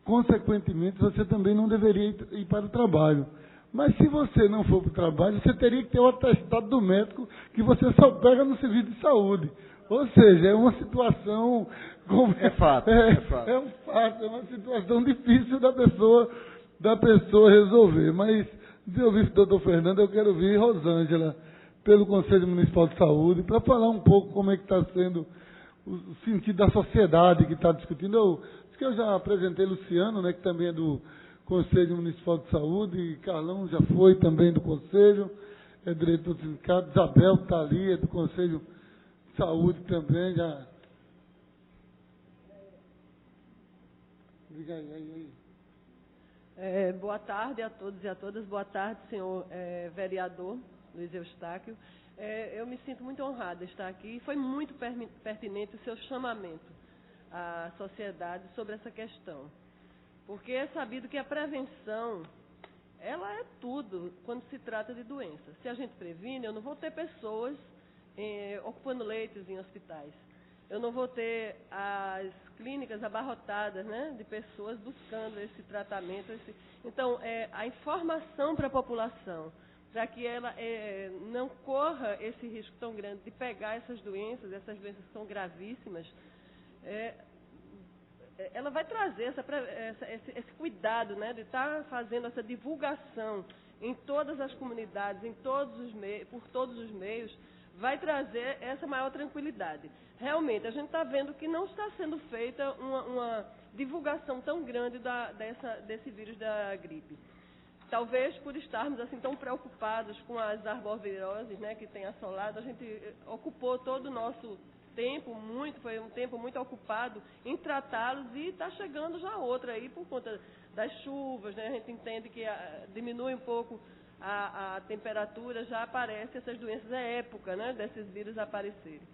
consequentemente, você também não deveria ir para o trabalho. Mas se você não for para o trabalho, você teria que ter o atestado do médico que você só pega no serviço de saúde. Ou seja, é uma situação... É fato. É um fato, é uma situação difícil da pessoa resolver. Mas, de ouvir o doutor Fernando, eu quero ouvir Rosângela, pelo Conselho Municipal de Saúde, para falar um pouco como é que está sendo o sentido da sociedade que está discutindo. Acho que eu já apresentei Luciano, né, que também é do Conselho Municipal de Saúde, e Carlão já foi também do Conselho, é diretor do sindicato, Isabel que está ali, é do Conselho de Saúde também, já... Diga aí. Boa tarde a todos e a todas. Boa tarde, senhor vereador Luiz Eustáquio. Eu me sinto muito honrada de estar aqui. Foi muito pertinente o seu chamamento à sociedade sobre essa questão. Porque é sabido que a prevenção, ela é tudo quando se trata de doença. Se a gente previne, eu não vou ter pessoas ocupando leitos em hospitais. Eu não vou ter as clínicas abarrotadas, né, de pessoas buscando esse tratamento. Então, a informação para a população, para que ela não corra esse risco tão grande de pegar essas doenças que são gravíssimas, ela vai trazer esse cuidado, né, de estar fazendo essa divulgação em todas as comunidades, por todos os meios, vai trazer essa maior tranquilidade. Realmente, a gente está vendo que não está sendo feita uma divulgação tão grande desse vírus da gripe. Talvez por estarmos assim tão preocupados com as arboviroses, né, que tem assolado, a gente ocupou todo o nosso tempo, foi um tempo muito ocupado em tratá-los, e está chegando já outra aí por conta das chuvas, né, a gente entende que diminui um pouco a temperatura, já aparecem essas doenças, é época, né, desses vírus aparecerem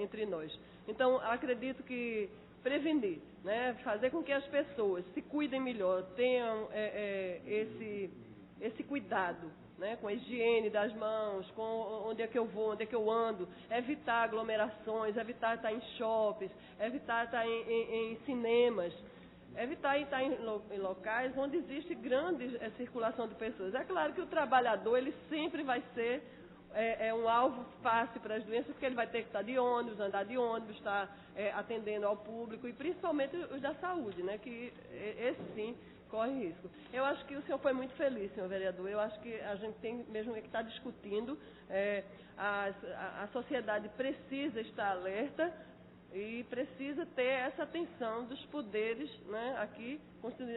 entre nós. Então, acredito que prevenir, né, fazer com que as pessoas se cuidem melhor, tenham esse cuidado, né, com a higiene das mãos, com onde é que eu vou, onde é que eu ando, evitar aglomerações, evitar estar em shoppings, evitar estar em cinemas, evitar estar em locais onde existe grande circulação de pessoas. É claro que o trabalhador, ele sempre vai ser um alvo fácil para as doenças, porque ele vai ter que estar de ônibus, andar de ônibus, estar atendendo ao público, e principalmente os da saúde, né, que esse sim corre risco. Eu acho que o senhor foi muito feliz, senhor vereador. Eu acho que a gente tem mesmo que estar discutindo. A sociedade precisa estar alerta E precisa ter essa atenção dos poderes, né? Aqui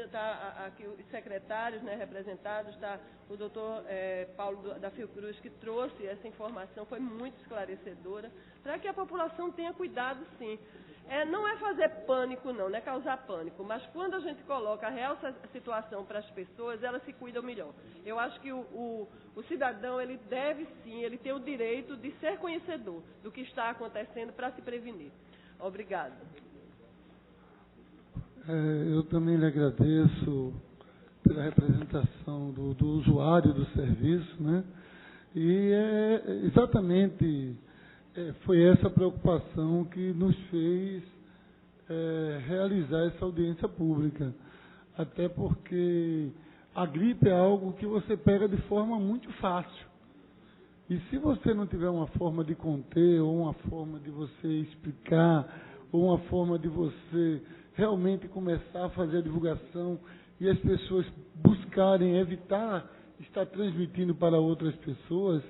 está aqui os secretários, né, representados, está o doutor Paulo da Fiocruz, que trouxe essa informação, foi muito esclarecedora, para que a população tenha cuidado, sim. Não é fazer pânico, não é causar pânico, mas quando a gente coloca a real situação para as pessoas, elas se cuidam melhor. Eu acho que o cidadão, ele deve sim, ele tem o direito de ser conhecedor do que está acontecendo para se prevenir. Obrigada. Eu também lhe agradeço pela representação do usuário do serviço, né? E exatamente foi essa preocupação que nos fez realizar essa audiência pública. Até porque a gripe é algo que você pega de forma muito fácil. E se você não tiver uma forma de conter, ou uma forma de você explicar, ou uma forma de você realmente começar a fazer a divulgação e as pessoas buscarem evitar estar transmitindo para outras pessoas,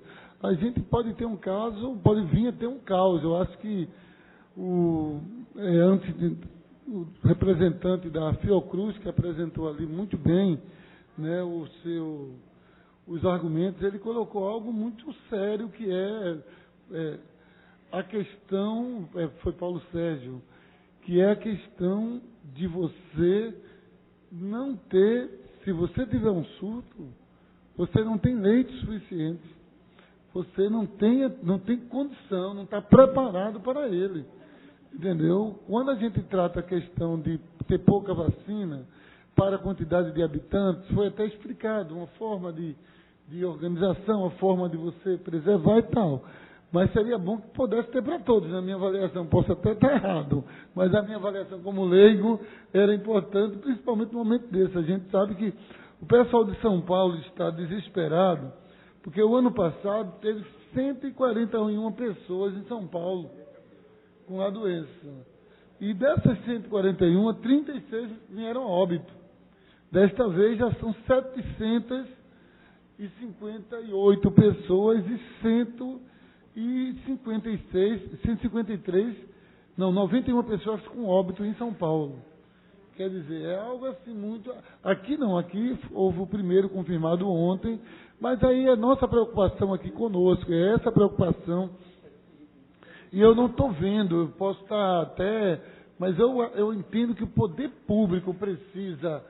a gente pode ter um caso, pode vir a ter um caos. Eu acho que o representante da Fiocruz, que apresentou ali muito bem, né, os argumentos, ele colocou algo muito sério, que a questão, foi Paulo Sérgio, que é a questão de você não ter, se você tiver um surto, você não tem leite suficiente, você não tem condição, não está preparado para ele, entendeu? Quando a gente trata a questão de ter pouca vacina para a quantidade de habitantes, foi até explicado uma forma de organização, a forma de você preservar e tal. Mas seria bom que pudesse ter para todos, na minha avaliação. Posso até estar errado, mas a minha avaliação como leigo era importante, principalmente no momento desse. A gente sabe que o pessoal de São Paulo está desesperado, porque o ano passado teve 141 pessoas em São Paulo com a doença. E dessas 141, 36 vieram a óbito. Desta vez já são 758 pessoas e 91 pessoas com óbito em São Paulo. Quer dizer, é algo assim muito... Aqui não, aqui houve o primeiro confirmado ontem, mas aí a nossa preocupação aqui conosco, é essa preocupação. E eu não estou vendo, eu posso estar até... Mas eu entendo que o poder público precisa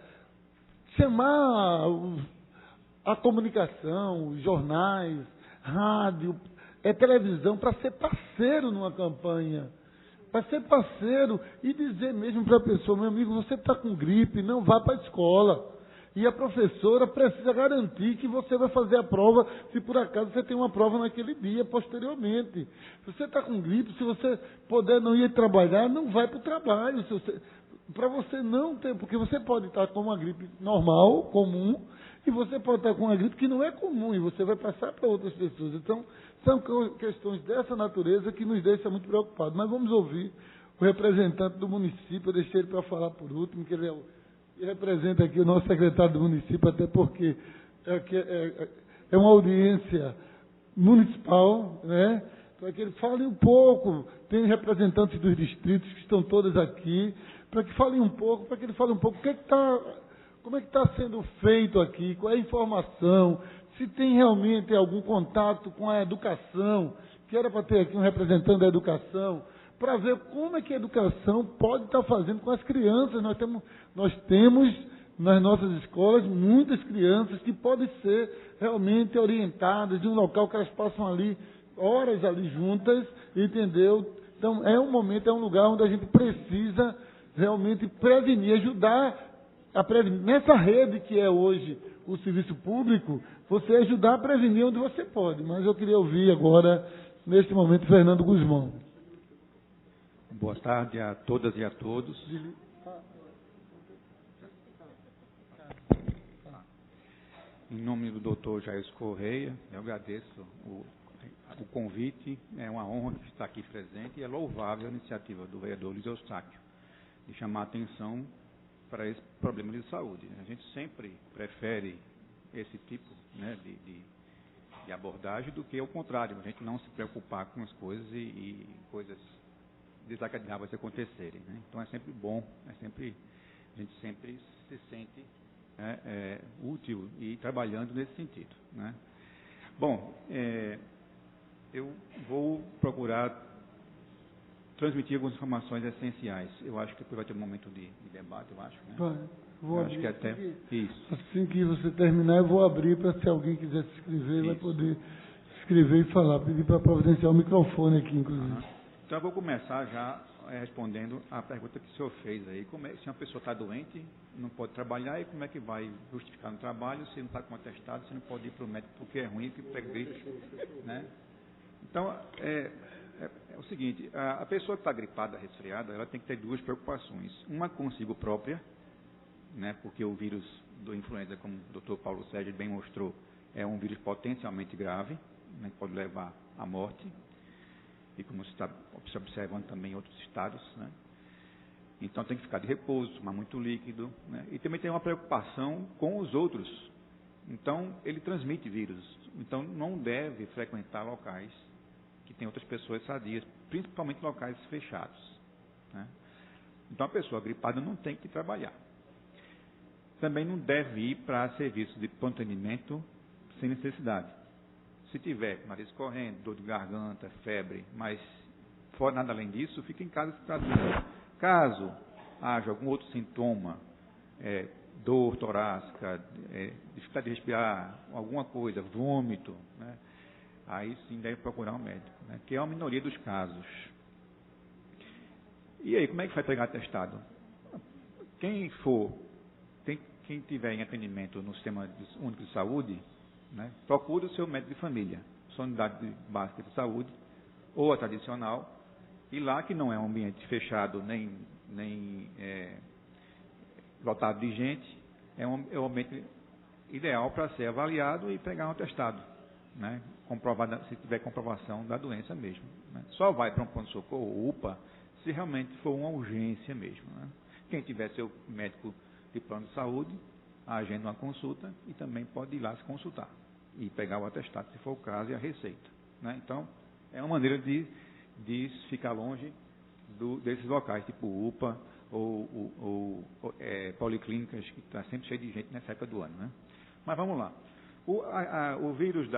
chamar a comunicação, os jornais, rádio, televisão, para ser parceiro numa campanha. Para ser parceiro e dizer mesmo para a pessoa, meu amigo, você está com gripe, não vá para a escola. E a professora precisa garantir que você vai fazer a prova, se por acaso você tem uma prova naquele dia, posteriormente. Se você está com gripe, se você puder não ir trabalhar, não vai para o trabalho. Para você não ter, porque você pode estar com uma gripe normal, comum, e você pode estar com uma gripe que não é comum, e você vai passar para outras pessoas. Então, são questões dessa natureza que nos deixam muito preocupados. Mas vamos ouvir o representante do município, eu deixei ele para falar por último, que ele representa aqui o nosso secretário do município, até porque é uma audiência municipal, né? Para que ele fale um pouco, tem representantes dos distritos que estão todos aqui, para que falem um pouco, para que ele fale um pouco como é que está sendo feito aqui, qual é a informação, se tem realmente algum contato com a educação, que era para ter aqui um representante da educação, para ver como é que a educação pode estar fazendo com as crianças. Nós temos nas nossas escolas muitas crianças que podem ser realmente orientadas de um local que elas passam ali, horas ali juntas, entendeu? Então, é um momento, é um lugar onde a gente precisa realmente prevenir, ajudar a prevenir. Nessa rede que é hoje o serviço público, você ajudar a prevenir onde você pode. Mas eu queria ouvir agora, neste momento, Fernando Guzmão. Boa tarde a todas e a todos. Em nome do doutor Jair Correia, eu agradeço o convite, é uma honra estar aqui presente e é louvável a iniciativa do vereador Luiz Eustáquio de chamar a atenção para esse problema de saúde. A gente sempre prefere esse tipo, né, de abordagem do que o contrário, a gente não se preocupar com as coisas e coisas desagradáveis acontecerem. Né? Então é sempre bom, a gente sempre se sente útil e trabalhando nesse sentido. Né? Bom, eu vou procurar transmitir algumas informações essenciais. Eu acho que depois vai ter um momento de debate, eu acho. Né? Vou eu abrir, acho que até isso. Assim que você terminar, eu vou abrir para se alguém quiser se inscrever, vai poder se inscrever e falar. Pedir para providenciar o microfone aqui, inclusive. Então eu vou começar já respondendo a pergunta que o senhor fez aí. Se uma pessoa está doente, não pode trabalhar, e como é que vai justificar no trabalho se não está com atestado, se não pode ir para o médico porque é ruim, que pega gripe, né? Então, é o seguinte, a pessoa que está gripada, resfriada, ela tem que ter duas preocupações. Uma consigo própria, né, porque o vírus do influenza, como o Dr. Paulo Sérgio bem mostrou, é um vírus potencialmente grave, né, que pode levar à morte, e como se está observando também em outros estados, né? Então tem que ficar de repouso, tomar muito líquido, né? E também tem uma preocupação com os outros. Então ele transmite vírus, então não deve frequentar locais que tem outras pessoas sadias, principalmente locais fechados, né? Então a pessoa gripada não tem que trabalhar. Também não deve ir para serviços de pronto atendimento sem necessidade. Se tiver nariz correndo, dor de garganta, febre, mas for nada além disso, fica em casa se tratando. Caso haja algum outro sintoma, dor torácica, dificuldade de respirar, alguma coisa, vômito, né, aí sim deve procurar um médico, né, que é uma minoria dos casos. E aí, como é que vai pegar atestado? Quem tiver em atendimento no Sistema Único de Saúde, né, procure o seu médico de família, sua unidade básica de saúde, ou a tradicional, e lá que não é um ambiente fechado, nem lotado de gente, é um ambiente ideal para ser avaliado e pegar um atestado, né, se tiver comprovação da doença mesmo. Né. Só vai para um pronto-socorro, UPA, se realmente for uma urgência mesmo. Né. Quem tiver seu médico de plano de saúde, agenda uma consulta e também pode ir lá se consultar e pegar o atestado, se for o caso, e a receita. Né? Então, é uma maneira de ficar longe desses locais, tipo UPA ou policlínicas, que está sempre cheio de gente nessa época do ano. Né? Mas vamos lá. O vírus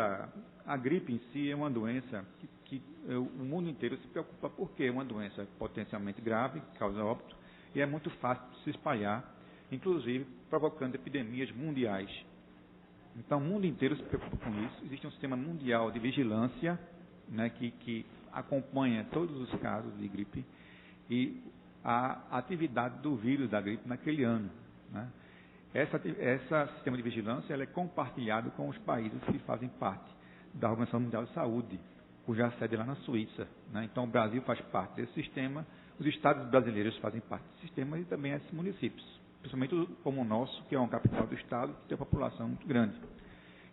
a gripe em si é uma doença que o mundo inteiro se preocupa, porque é uma doença potencialmente grave, que causa óbito, e é muito fácil de se espalhar, inclusive provocando epidemias mundiais. Então, o mundo inteiro se preocupa com isso. Existe um sistema mundial de vigilância, né, que acompanha todos os casos de gripe e a atividade do vírus da gripe naquele ano. Né. Esse sistema de vigilância é compartilhado com os países que fazem parte da Organização Mundial de Saúde, cuja sede é lá na Suíça. Né. Então, o Brasil faz parte desse sistema, os estados brasileiros fazem parte desse sistema e também esses municípios, principalmente como o nosso, que é uma capital do estado, que tem uma população muito grande.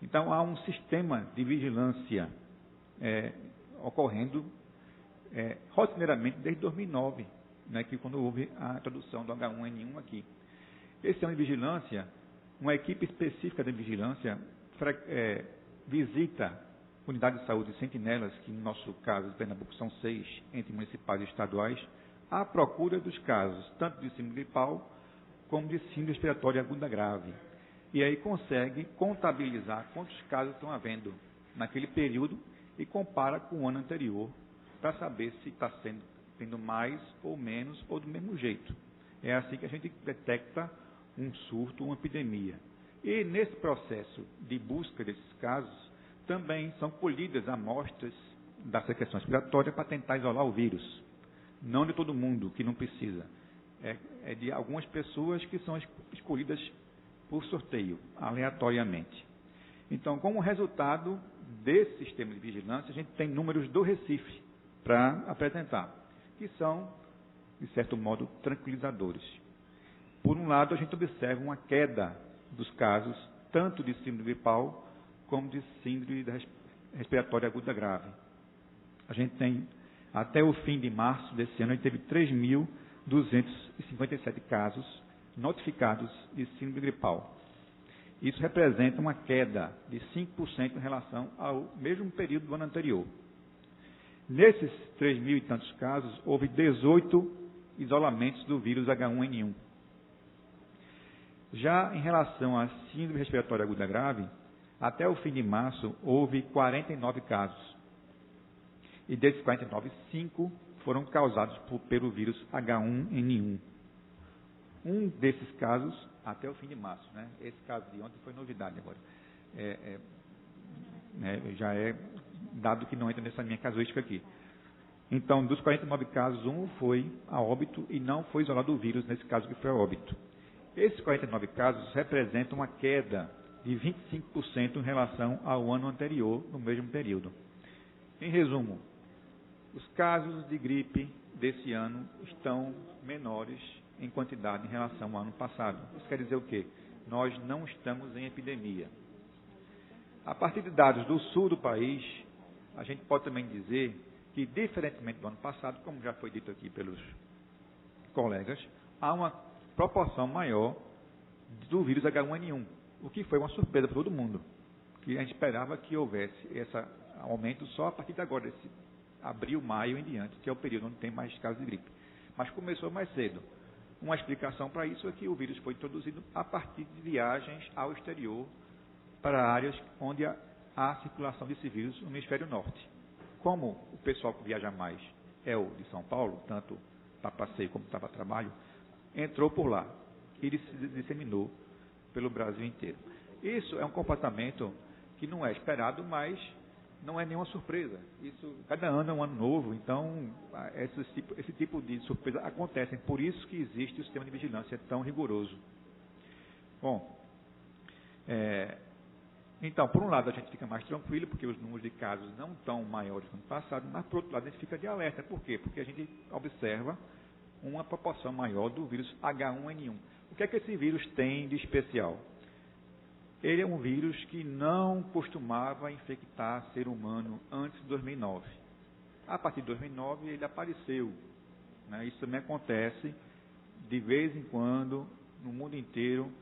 Então, há um sistema de vigilância ocorrendo rotineiramente desde 2009, né, que quando houve a introdução do H1N1 aqui. Esse sistema de vigilância, uma equipe específica de vigilância visita unidades de saúde sentinelas, que no nosso caso, de Pernambuco, são 6, entre municipais e estaduais, à procura dos casos, tanto de síndrome gripal, como de síndrome respiratória aguda grave. E aí consegue contabilizar quantos casos estão havendo naquele período e compara com o ano anterior, para saber se está tendo mais ou menos ou do mesmo jeito. É assim que a gente detecta um surto, uma epidemia. E nesse processo de busca desses casos, também são colhidas amostras da secreção respiratória para tentar isolar o vírus. Não de todo mundo, que não precisa. É de algumas pessoas que são escolhidas por sorteio, aleatoriamente. Então, como resultado desse sistema de vigilância, a gente tem números do Recife para apresentar, que são, de certo modo, tranquilizadores. Por um lado, a gente observa uma queda dos casos, tanto de síndrome gripal, como de síndrome respiratória aguda grave. A gente tem, até o fim de março desse ano, a gente teve 3.257 casos notificados de síndrome gripal. Isso representa uma queda de 5% em relação ao mesmo período do ano anterior. Nesses 3.000 e tantos casos, houve 18 isolamentos do vírus H1N1. Já em relação à síndrome respiratória aguda grave, até o fim de março, houve 49 casos. E desses 49, 5 foram causados pelo vírus H1N1. Um desses casos, até o fim de março, né? Esse caso de ontem foi novidade agora. Já é dado que não entra nessa minha casuística aqui. Então, dos 49 casos, um foi a óbito e não foi isolado o vírus, nesse caso que foi a óbito. Esses 49 casos representam uma queda de 25% em relação ao ano anterior, no mesmo período. Em resumo, os casos de gripe desse ano estão menores em quantidade em relação ao ano passado. Isso quer dizer o quê? Nós não estamos em epidemia. A partir de dados do sul do país, a gente pode também dizer que, diferentemente do ano passado, como já foi dito aqui pelos colegas, há uma proporção maior do vírus H1N1, o que foi uma surpresa para todo mundo, que a gente esperava que houvesse esse aumento só a partir de agora, desse abril, maio em diante, que é o período onde tem mais casos de gripe. Mas começou mais cedo. Uma explicação para isso é que o vírus foi introduzido a partir de viagens ao exterior para áreas onde há circulação desse vírus no hemisfério norte. Como o pessoal que viaja mais é o de São Paulo, tanto para passeio como para trabalho, entrou por lá e ele se disseminou pelo Brasil inteiro. Isso é um comportamento que não é esperado, mas não é nenhuma surpresa. Isso, cada ano é um ano novo, então esse tipo de surpresa acontecem. Por isso que existe o sistema de vigilância tão rigoroso. Bom, então, por um lado, a gente fica mais tranquilo, porque os números de casos não estão maiores do ano passado, mas, por outro lado, a gente fica de alerta. Por quê? Porque a gente observa uma proporção maior do vírus H1N1. O que é que esse vírus tem de especial? Ele é um vírus que não costumava infectar ser humano antes de 2009. A partir de 2009, ele apareceu. Né? Isso também acontece de vez em quando no mundo inteiro,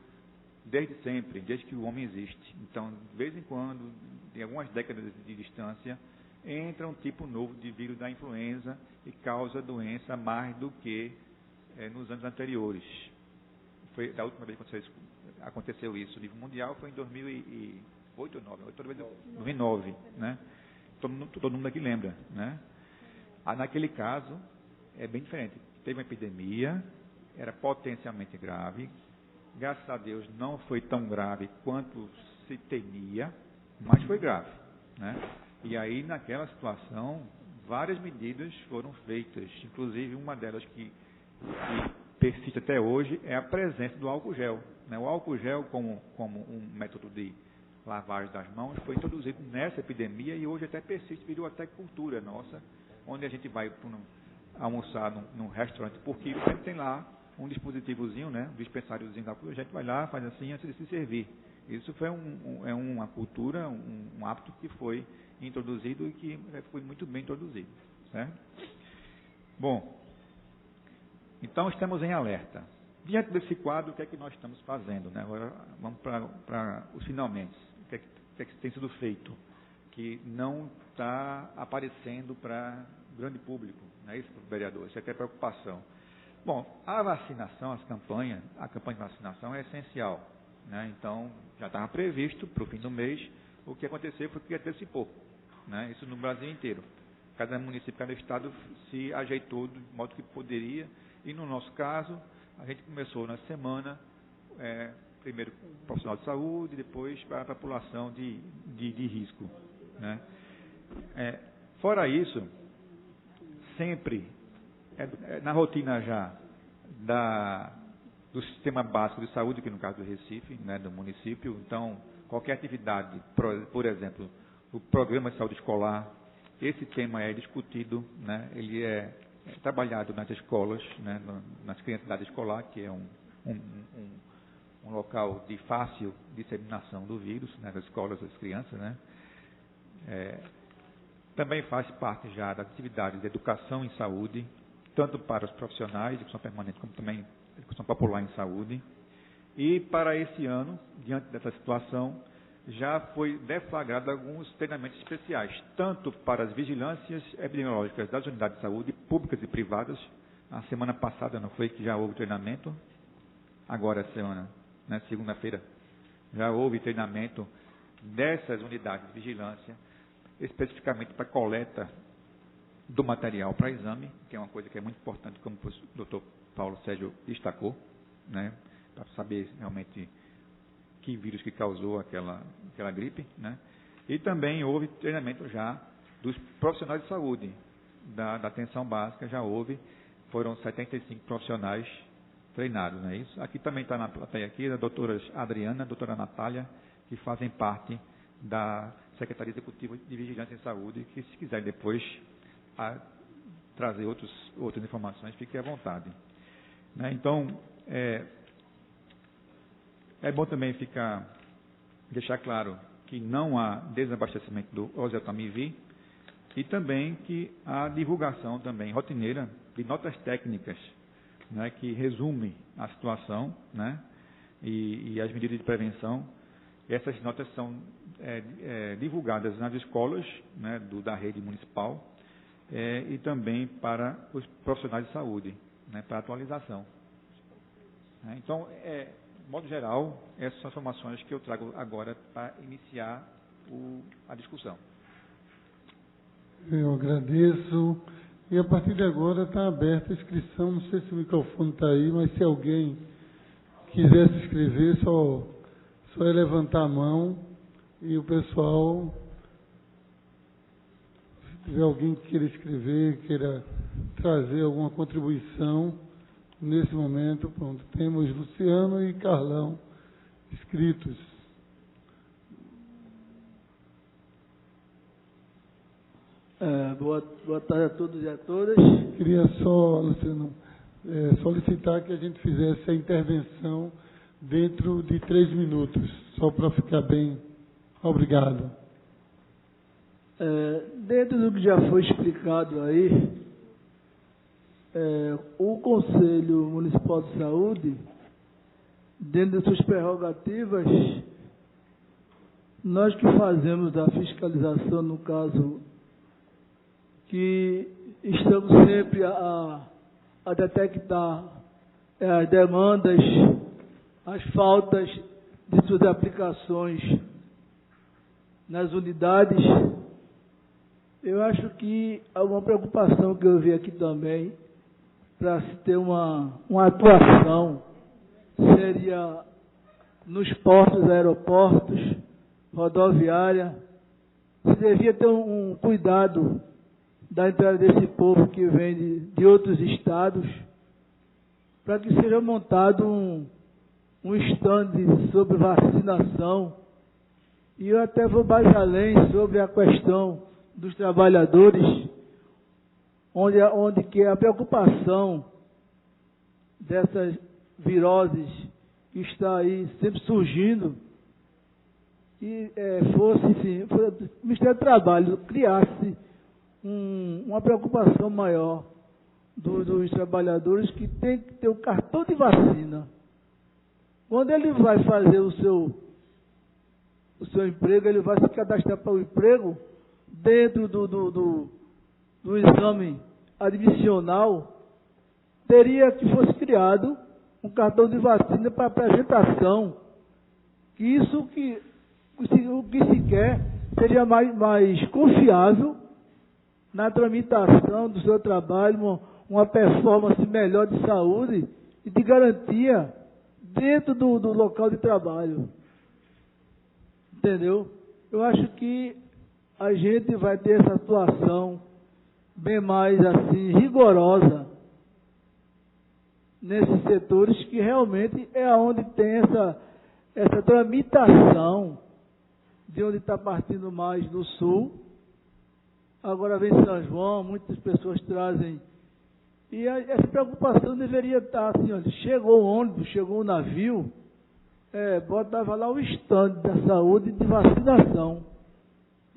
desde sempre, desde que o homem existe. Então, de vez em quando, em algumas décadas de distância, entra um tipo novo de vírus da influenza e causa doença mais do que nos anos anteriores. Foi da última vez que aconteceu isso. O nível mundial foi em 2008 ou 2009, né? Todo mundo aqui lembra, né? Naquele caso, é bem diferente. Teve uma epidemia, era potencialmente grave. Graças a Deus não foi tão grave quanto se temia, mas foi grave, né? E aí, naquela situação, várias medidas foram feitas, inclusive uma delas que persiste até hoje é a presença do álcool gel. Né? O álcool gel, como um método de lavagem das mãos, foi introduzido nessa epidemia e hoje até persiste, virou até cultura nossa, onde a gente vai almoçar num restaurante por quilo, sempre tem lá um dispositivozinho, né, um dispensáriozinho da cultura, a gente vai lá, faz assim antes de se servir. Isso foi uma cultura, um hábito que foi introduzido e que foi muito bem introduzido. Certo? Bom, então estamos em alerta. Diante desse quadro, o que é que nós estamos fazendo? Né? Agora vamos para os finalmente. O que é que tem sido feito? Que não está aparecendo para o grande público, não é isso, vereador? Isso é que é preocupação. Bom, a vacinação, a campanha de vacinação é essencial. Né? Então, já estava previsto para o fim do mês. O que aconteceu foi que antecipou. Né? Isso no Brasil inteiro. Cada município, cada estado se ajeitou do modo que poderia. E no nosso caso, a gente começou na semana, primeiro com o profissional de saúde, depois para a população de risco. Né? Fora isso, sempre na rotina já do sistema básico de saúde, que no caso do Recife, né, do município, então qualquer atividade, por exemplo, o programa de saúde escolar, esse tema é discutido, né, ele é trabalhado nas escolas, né, nas crianças escolar, que é um local de fácil disseminação do vírus, né, das escolas das crianças, né. Também faz parte já das atividades de educação em saúde, tanto para os profissionais de educação permanente, como também educação popular em saúde. E para esse ano, diante dessa situação, já foi deflagrado alguns treinamentos especiais, tanto para as vigilâncias epidemiológicas das unidades de saúde, públicas e privadas. A semana passada não foi que já houve treinamento, agora essa semana, né, segunda-feira, já houve treinamento dessas unidades de vigilância, especificamente para coleta do material para exame, que é uma coisa que é muito importante, como o doutor Paulo Sérgio destacou, né, para saber realmente que vírus que causou aquela gripe, né? E também houve treinamento já dos profissionais de saúde, da atenção básica, já houve, foram 75 profissionais treinados, não é isso? Aqui também está na plateia aqui, a doutora Adriana, a doutora Natália, que fazem parte da Secretaria Executiva de Vigilância em Saúde, que se quiser depois trazer outras informações, fique à vontade. Né? Então, é bom também deixar claro que não há desabastecimento do oseltamivir e também que há divulgação também rotineira de notas técnicas, né, que resume a situação, né, e as medidas de prevenção. Essas notas são divulgadas nas escolas, né, da rede municipal e também para os profissionais de saúde, né, para atualização. Então, de modo geral, essas são as informações que eu trago agora para iniciar a discussão. Eu agradeço. E a partir de agora está aberta a inscrição. Não sei se o microfone está aí, mas se alguém quiser se inscrever, só é levantar a mão e o pessoal, se tiver alguém que queira escrever, queira trazer alguma contribuição, nesse momento, pronto, temos Luciano e Carlão inscritos. Boa tarde a todos e a todas. Queria só, Luciano, solicitar que a gente fizesse a intervenção dentro de 3 minutos, só para ficar bem. Obrigado. Dentro do que já foi explicado aí, o Conselho Municipal de Saúde, dentro de suas prerrogativas, nós que fazemos a fiscalização, no caso, que estamos sempre a detectar as demandas, as faltas de suas aplicações nas unidades. Eu acho que há uma preocupação que eu vi aqui também, para se ter uma atuação, seria nos portos, aeroportos, rodoviária. Se devia ter um cuidado da entrada desse povo que vem de outros estados, para que seja montado um stand sobre vacinação. E eu até vou mais além sobre a questão dos trabalhadores, onde que a preocupação dessas viroses que está aí sempre surgindo, que o Ministério do Trabalho criasse uma preocupação maior dos trabalhadores que tem que ter o cartão de vacina. Quando ele vai fazer o seu emprego, ele vai se cadastrar para o emprego dentro do exame admissional, teria que fosse criado um cartão de vacina para apresentação. O que se quer seria mais confiável na tramitação do seu trabalho, uma performance melhor de saúde e de garantia dentro do local de trabalho. Entendeu? Eu acho que a gente vai ter essa atuação bem mais assim rigorosa nesses setores, que realmente é onde tem essa tramitação, de onde está partindo mais do sul. Agora vem São João, muitas pessoas trazem. E essa preocupação deveria estar assim, olha, chegou o ônibus, chegou o navio, botava lá o estande da saúde de vacinação.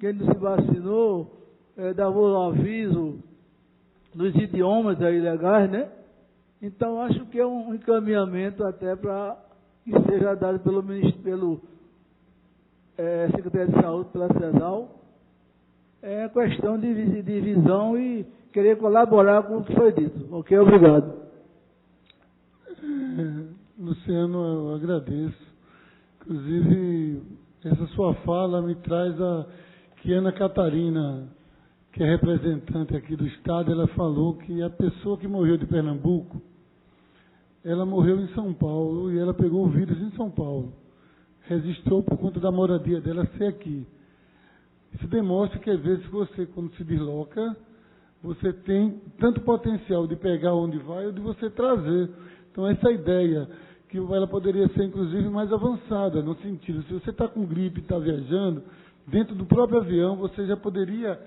Quem não se vacinou, dava o aviso dos idiomas aí legais, né? Então, acho que é um encaminhamento até para que seja dado pelo Secretaria de Saúde pela CESAL, é questão de visão e querer colaborar com o que foi dito. Ok, obrigado. Luciano, eu agradeço. Inclusive, essa sua fala me traz que Ana Catarina, que é representante aqui do Estado, ela falou que a pessoa que morreu de Pernambuco, ela morreu em São Paulo e ela pegou o vírus em São Paulo. Registrou por conta da moradia dela ser aqui. Isso demonstra que, às vezes, você, quando se desloca, você tem tanto potencial de pegar onde vai ou de você trazer. Então, essa ideia, que ela poderia ser, inclusive, mais avançada, no sentido, se você está com gripe e está viajando, dentro do próprio avião, você já poderia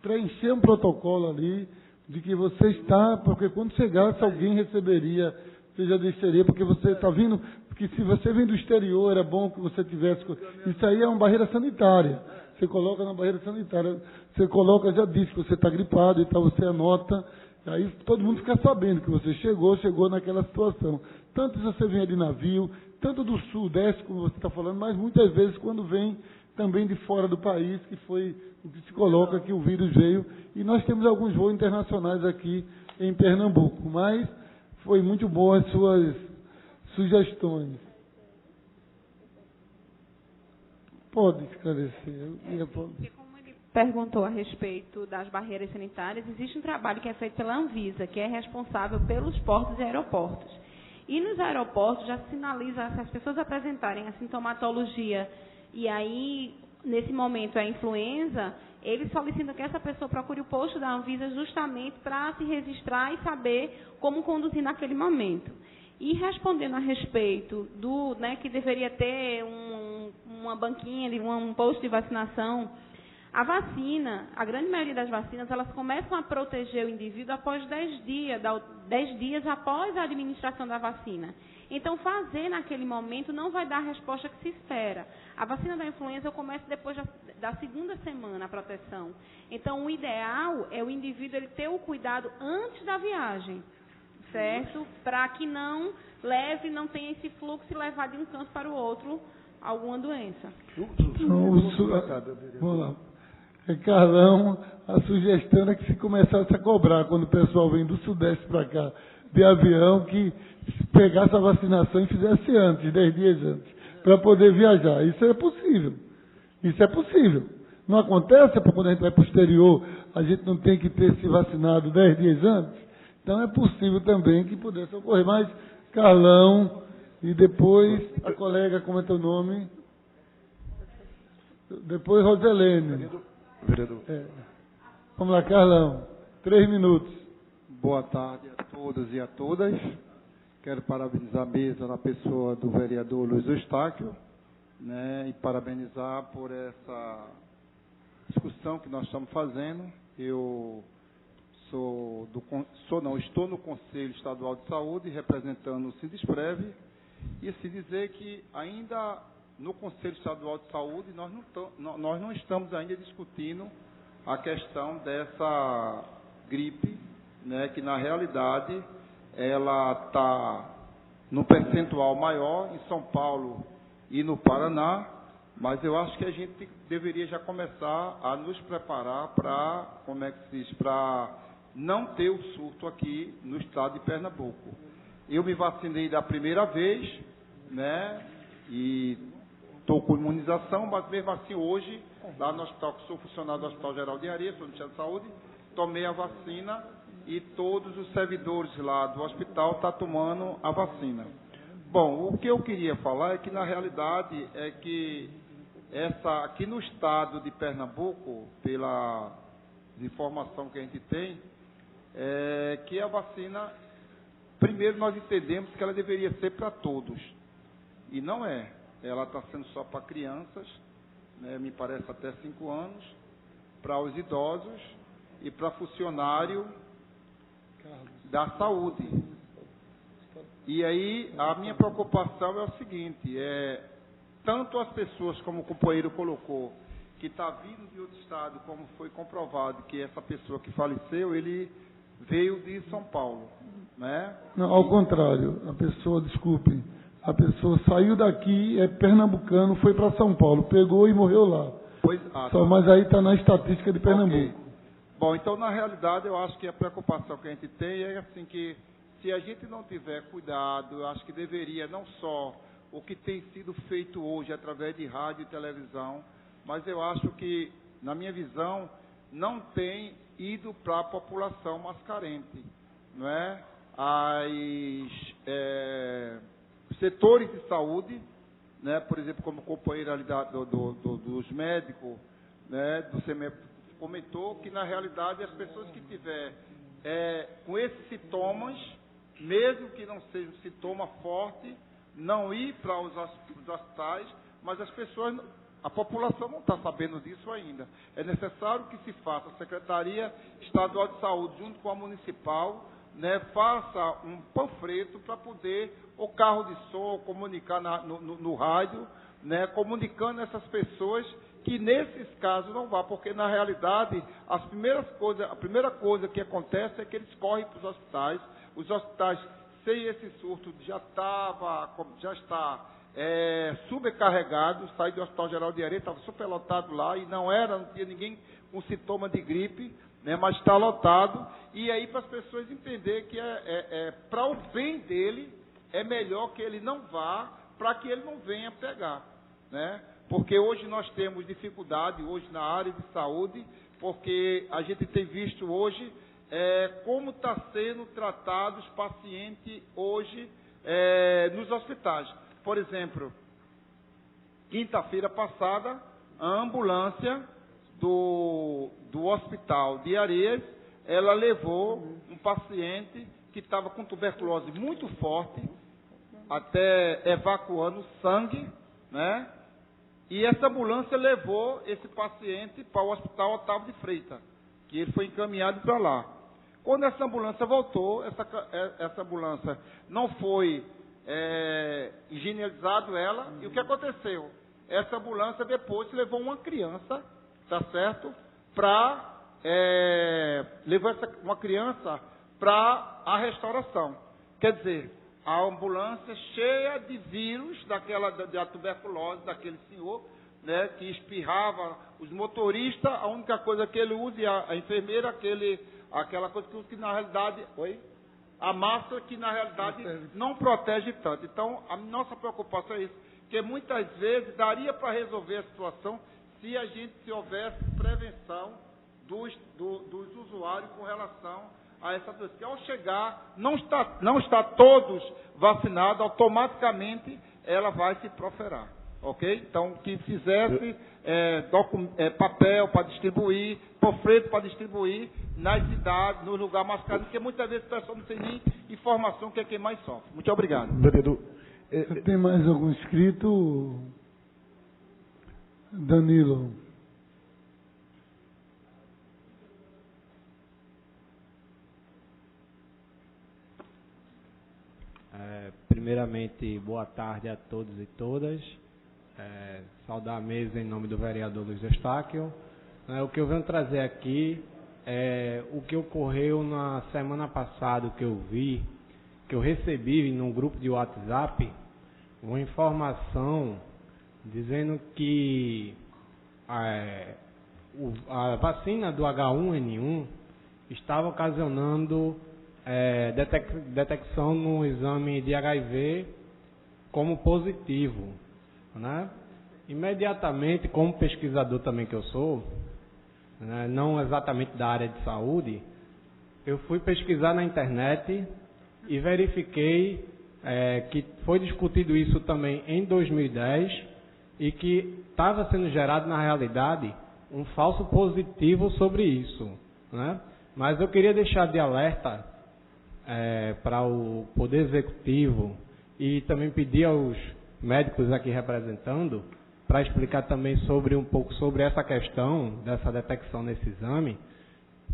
preencher um protocolo ali, de que você está, porque quando chegasse, alguém receberia, você já deixaria, porque você está vindo, porque se você vem do exterior, era bom que você tivesse, isso aí é uma barreira sanitária. Você coloca na barreira sanitária, você coloca, já disse que você está gripado e tal, você anota, aí todo mundo fica sabendo que você chegou naquela situação. Tanto se você vem de navio, tanto do sudeste, como você está falando, mas muitas vezes quando vem também de fora do país, que foi o que se coloca que o vírus veio, e nós temos alguns voos internacionais aqui em Pernambuco, mas foi muito boa as suas sugestões. Pode esclarecer. Porque como ele perguntou a respeito das barreiras sanitárias, existe um trabalho que é feito pela Anvisa, que é responsável pelos portos e aeroportos. E nos aeroportos já sinaliza, se as pessoas apresentarem a sintomatologia, e aí, nesse momento, a influenza, eles solicitam que essa pessoa procure o posto da Anvisa justamente para se registrar e saber como conduzir naquele momento. E respondendo a respeito do, que deveria ter uma banquinha, um posto de vacinação, a vacina, a grande maioria das vacinas, elas começam a proteger o indivíduo após 10 dias após a administração da vacina. Então, fazer naquele momento não vai dar a resposta que se espera. A vacina da influenza começa depois da segunda semana, a proteção. Então, o ideal é o indivíduo ele ter o cuidado antes da viagem, certo? Para que não tenha esse fluxo e levar de um canto para o outro alguma doença. Vamos lá. Carlão, a sugestão é que se começasse a cobrar quando o pessoal vem do Sudeste para cá de avião, que pegasse a vacinação e fizesse antes, 10 dias antes, para poder viajar. Isso é possível. Isso é possível. Não acontece porque quando a gente vai para o exterior, a gente não tem que ter se vacinado 10 dias antes. Então é possível também que pudesse ocorrer. Mas, Carlão, e depois a colega, como é teu nome? Depois Roselene. Vereador. Vamos lá, Carlão. 3 minutos. Boa tarde a todos e a todas. Quero parabenizar a mesa na pessoa do vereador Luiz Eustáquio, e parabenizar por essa discussão que nós estamos fazendo. Eu estou no Conselho Estadual de Saúde, representando o Sindesprev, e se dizer que ainda no Conselho Estadual de Saúde nós não estamos ainda discutindo a questão dessa gripe, que na realidade ela está no percentual maior em São Paulo e no Paraná, mas eu acho que a gente deveria já começar a nos preparar para, para não ter o surto aqui no estado de Pernambuco. Eu me vacinei da primeira vez, e estou com imunização, mas mesmo assim hoje, lá no hospital, que sou funcionário do Hospital Geral de Areia, sou do Ministério da Saúde, tomei a vacina e todos os servidores lá do hospital estão tomando a vacina. Bom, o que eu queria falar é que, na realidade, é que aqui no estado de Pernambuco, pela informação que a gente tem, é que a vacina, primeiro nós entendemos que ela deveria ser para todos, e não é. Ela está sendo só para crianças, me parece até 5 anos, para os idosos e para funcionário da saúde. E aí a minha preocupação é o seguinte, tanto as pessoas, como o companheiro colocou, que está vindo de outro estado, como foi comprovado que essa pessoa que faleceu, ele veio de São Paulo, Não, ao contrário, a pessoa, desculpe, A pessoa saiu daqui, é pernambucano, foi para São Paulo, pegou e morreu lá. Mas aí está na estatística de Pernambuco. Okay. Bom, então, na realidade, eu acho que a preocupação que a gente tem é assim que, se a gente não tiver cuidado, eu acho que deveria, não só o que tem sido feito hoje através de rádio e televisão, mas eu acho que, na minha visão, não tem ido para a população mais carente, não é? Os setores de saúde, né, por exemplo, como o companheiro ali dos médicos, né, do CEMEP comentou, que na realidade as pessoas que tiver com esses sintomas, mesmo que não seja um sintoma forte, não ir para os hospitais, mas a população não está sabendo disso ainda. É necessário que se faça a Secretaria Estadual de Saúde, junto com a Municipal, né, faça um panfleto para poder, o carro de som, comunicar no rádio, né, comunicando essas pessoas que nesses casos não vá, porque na realidade a primeira coisa que acontece é que eles correm para os hospitais sem esse surto já está sobrecarregado, saí do Hospital Geral de Areia, estava superlotado lá e não tinha ninguém com sintoma de gripe, né, mas está lotado, e aí para as pessoas entenderem que para o bem dele, é melhor que ele não vá, para que ele não venha pegar, né? Porque hoje nós temos dificuldade, hoje na área de saúde, porque a gente tem visto hoje como está sendo tratado os pacientes hoje nos hospitais. Por exemplo, quinta-feira passada, a ambulância do Hospital de Areias, ela levou um paciente que estava com tuberculose muito forte, até evacuando sangue, né? E essa ambulância levou esse paciente para o Hospital Otávio de Freitas, que ele foi encaminhado para lá. Quando essa ambulância voltou, essa ambulância não foi higienizado ela, e o que aconteceu? Essa ambulância depois levou uma criança, tá certo? Levou uma criança para a restauração. Quer dizer, a ambulância cheia de vírus da tuberculose daquele senhor, né, que espirrava os motoristas, a única coisa que ele usa, e a enfermeira, aquela coisa que usa, que na realidade, a máscara que na realidade não protege tanto. Então, a nossa preocupação é isso, que muitas vezes daria para resolver a situação se houvesse prevenção dos usuários com relação a essa doença. Que ao chegar, não está todos vacinados, automaticamente ela vai se proferar. Ok? Então, que fizesse papel para distribuir, panfleto para distribuir nas cidades, no lugar mais caro, porque muitas vezes o pessoal não tem nem informação que é quem mais sofre. Muito obrigado. Vereador. Tem mais algum inscrito? Danilo. Primeiramente, boa tarde a todos e todas. Saudar a mesa em nome do vereador Luiz Eustáquio. O que eu venho trazer aqui é o que ocorreu na semana passada, que eu recebi num grupo de WhatsApp, uma informação dizendo que a vacina do H1N1 estava ocasionando detecção no exame de HIV como positivo, né? Imediatamente, como pesquisador também que eu sou, né, não exatamente da área de saúde, eu fui pesquisar na internet e verifiquei que foi discutido isso também em 2010 e que estava sendo gerado, na realidade, um falso positivo sobre isso, né? Mas eu queria deixar de alerta para o Poder Executivo e também pedir aos médicos aqui representando para explicar também um pouco sobre essa questão dessa detecção nesse exame,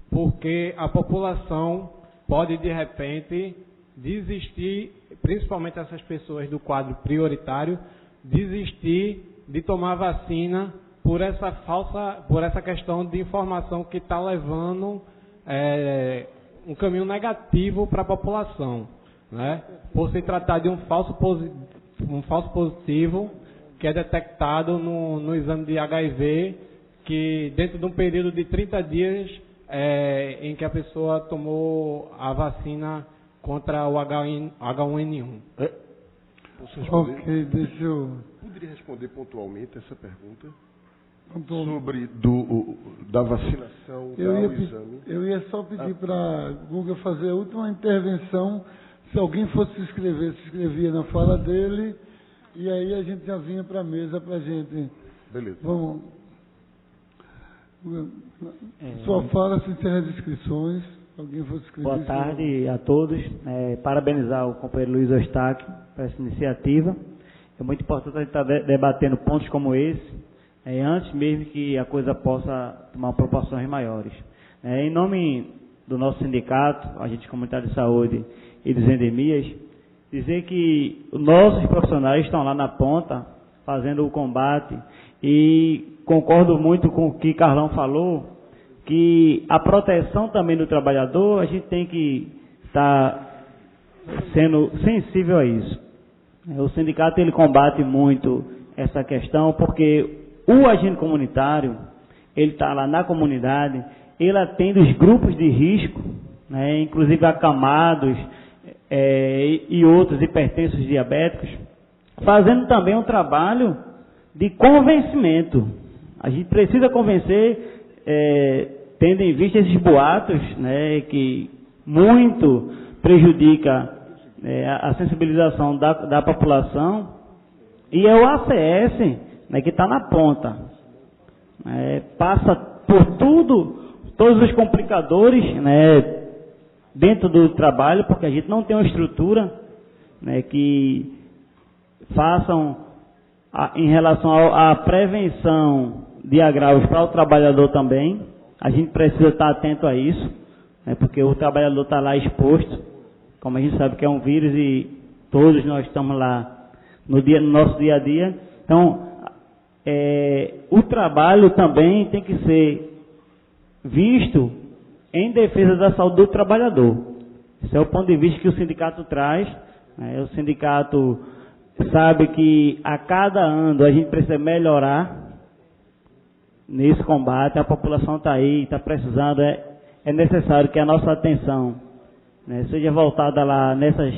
porque a população pode de repente desistir, principalmente essas pessoas do quadro prioritário, desistir de tomar vacina por essa questão de informação que está levando um caminho negativo para a população, né? Por se tratar de um falso um falso positivo que é detectado no exame de HIV, que dentro de um período de 30 dias em que a pessoa tomou a vacina contra o H1N1. Ok, deixa eu... Poderia responder pontualmente essa pergunta? Sobre da vacinação, exame. Eu ia só pedir para a Guga fazer a última intervenção. Se alguém fosse se inscrevia na fala dele, e aí a gente já vinha para a mesa para a gente. Beleza. Vamos. Sua fala, se encerra as inscrições. Alguém fosse escrever. Boa tarde a todos. Parabenizar o companheiro Luiz Eustáquio por essa iniciativa. É muito importante a gente estar debatendo pontos como esse, antes mesmo que a coisa possa tomar proporções maiores. Em nome do nosso sindicato, Agentes Comunitários de Saúde e dos Endemias, dizer que nossos profissionais estão lá na ponta, fazendo o combate, e concordo muito com o que Carlão falou, que a proteção também do trabalhador, a gente tem que estar sendo sensível a isso. O sindicato ele combate muito essa questão, porque o agente comunitário, ele está lá na comunidade, ele atende os grupos de risco, inclusive acamados e outros hipertensos diabéticos, fazendo também um trabalho de convencimento. A gente precisa convencer, tendo em vista esses boatos, que muito prejudica a sensibilização da população, e é o ACS que está na ponta. Passa por todos os complicadores dentro do trabalho, porque a gente não tem uma estrutura que façam em relação à prevenção de agravos para o trabalhador também. A gente precisa estar atento a isso, porque o trabalhador está lá exposto, como a gente sabe que é um vírus e todos nós estamos lá no nosso dia a dia. Então, o trabalho também tem que ser visto em defesa da saúde do trabalhador. Esse é o ponto de vista que o sindicato traz. O sindicato sabe que a cada ano a gente precisa melhorar nesse combate. A população está aí, está precisando. É necessário que a nossa atenção seja voltada lá nessas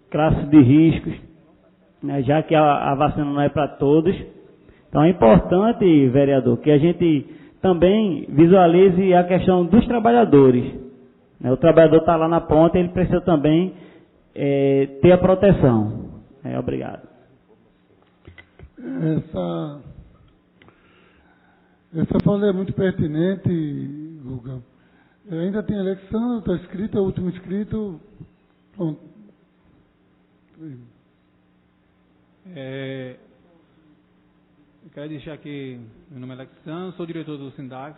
classes de riscos, já que a vacina não é para todos. Então é importante, vereador, que a gente também visualize a questão dos trabalhadores. O trabalhador está lá na ponta, ele precisa também ter a proteção. Obrigado. Essa fala é muito pertinente, Guga. Ainda tem Alexandre, está escrito, é o último inscrito. Pronto. Eu quero deixar aqui, meu nome é Alexandre, sou diretor do Sindax,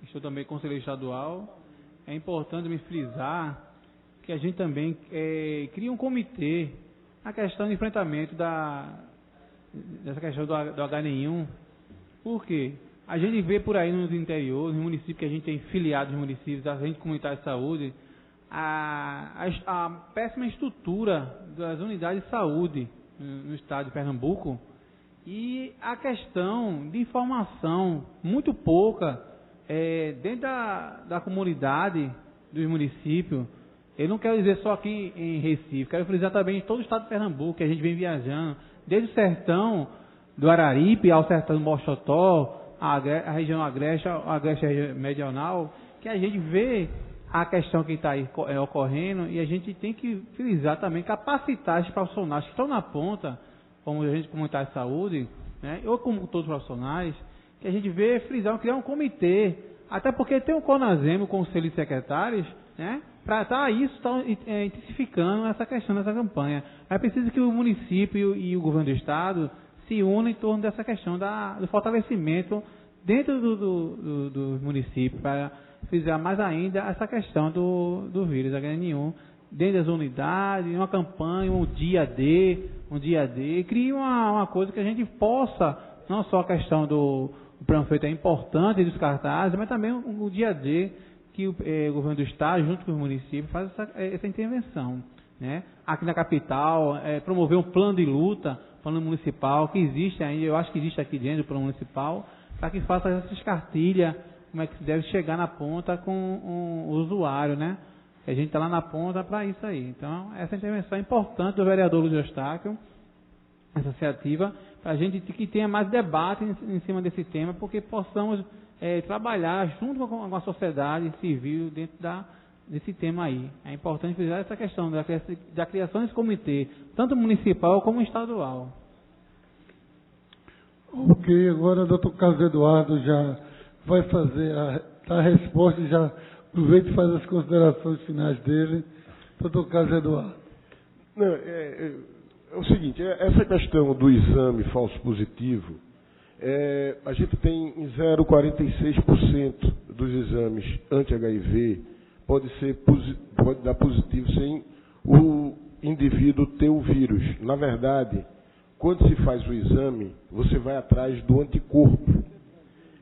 estou também conselheiro estadual. É importante me frisar que a gente também cria um comitê na questão de enfrentamento dessa questão do H1N1. Por quê? A gente vê por aí nos interiores, nos municípios que a gente tem filiados nos municípios, da agente comunitária de saúde, a péssima estrutura das unidades de saúde no estado de Pernambuco e a questão de informação muito pouca dentro da comunidade dos municípios. Eu não quero dizer só aqui em Recife, quero frisar também em todo o estado de Pernambuco, que a gente vem viajando, desde o sertão do Araripe ao sertão do Mochotó, a região agreste, a região meridional, que a gente vê a questão que está aí ocorrendo, e a gente tem que frisar também, capacitar esses profissionais que estão na ponta, como a gente comunitária de saúde, ou como todos os profissionais, que a gente vê frisar, criar um comitê, até porque tem o CONASEM, o Conselho de Secretários, para estar intensificando essa questão, dessa campanha. É preciso que o município e o governo do estado se unam em torno dessa questão do fortalecimento dentro do município, para frisar mais ainda essa questão do vírus H1N1, dentro das unidades, uma campanha, um dia D, crie uma coisa que a gente possa, não só a questão do panfleto é importante, dos cartazes, mas também o dia D, que o governo do estado, junto com os municípios, faz essa intervenção. né? Aqui na capital, promover um plano de luta, plano municipal, que existe ainda, eu acho que existe aqui dentro do plano municipal, para que faça essas cartilhas, como é que deve chegar na ponta com o usuário, né? A gente está lá na ponta para isso aí. Então, essa intervenção é importante do vereador Luiz Eustáquio, essa iniciativa, para a gente que tenha mais debate em cima desse tema, porque possamos trabalhar junto com a sociedade civil dentro desse tema aí. É importante frisar essa questão da criação desse comitê, tanto municipal como estadual. Ok, agora o doutor Carlos Eduardo já vai fazer a resposta e já aproveita e faz as considerações finais dele. Doutor Carlos Eduardo. Não, é o seguinte, essa questão do exame falso positivo, a gente tem em 0,46% dos exames anti-HIV pode dar positivo sem o indivíduo ter o vírus. Na verdade, quando se faz o exame, você vai atrás do anticorpo.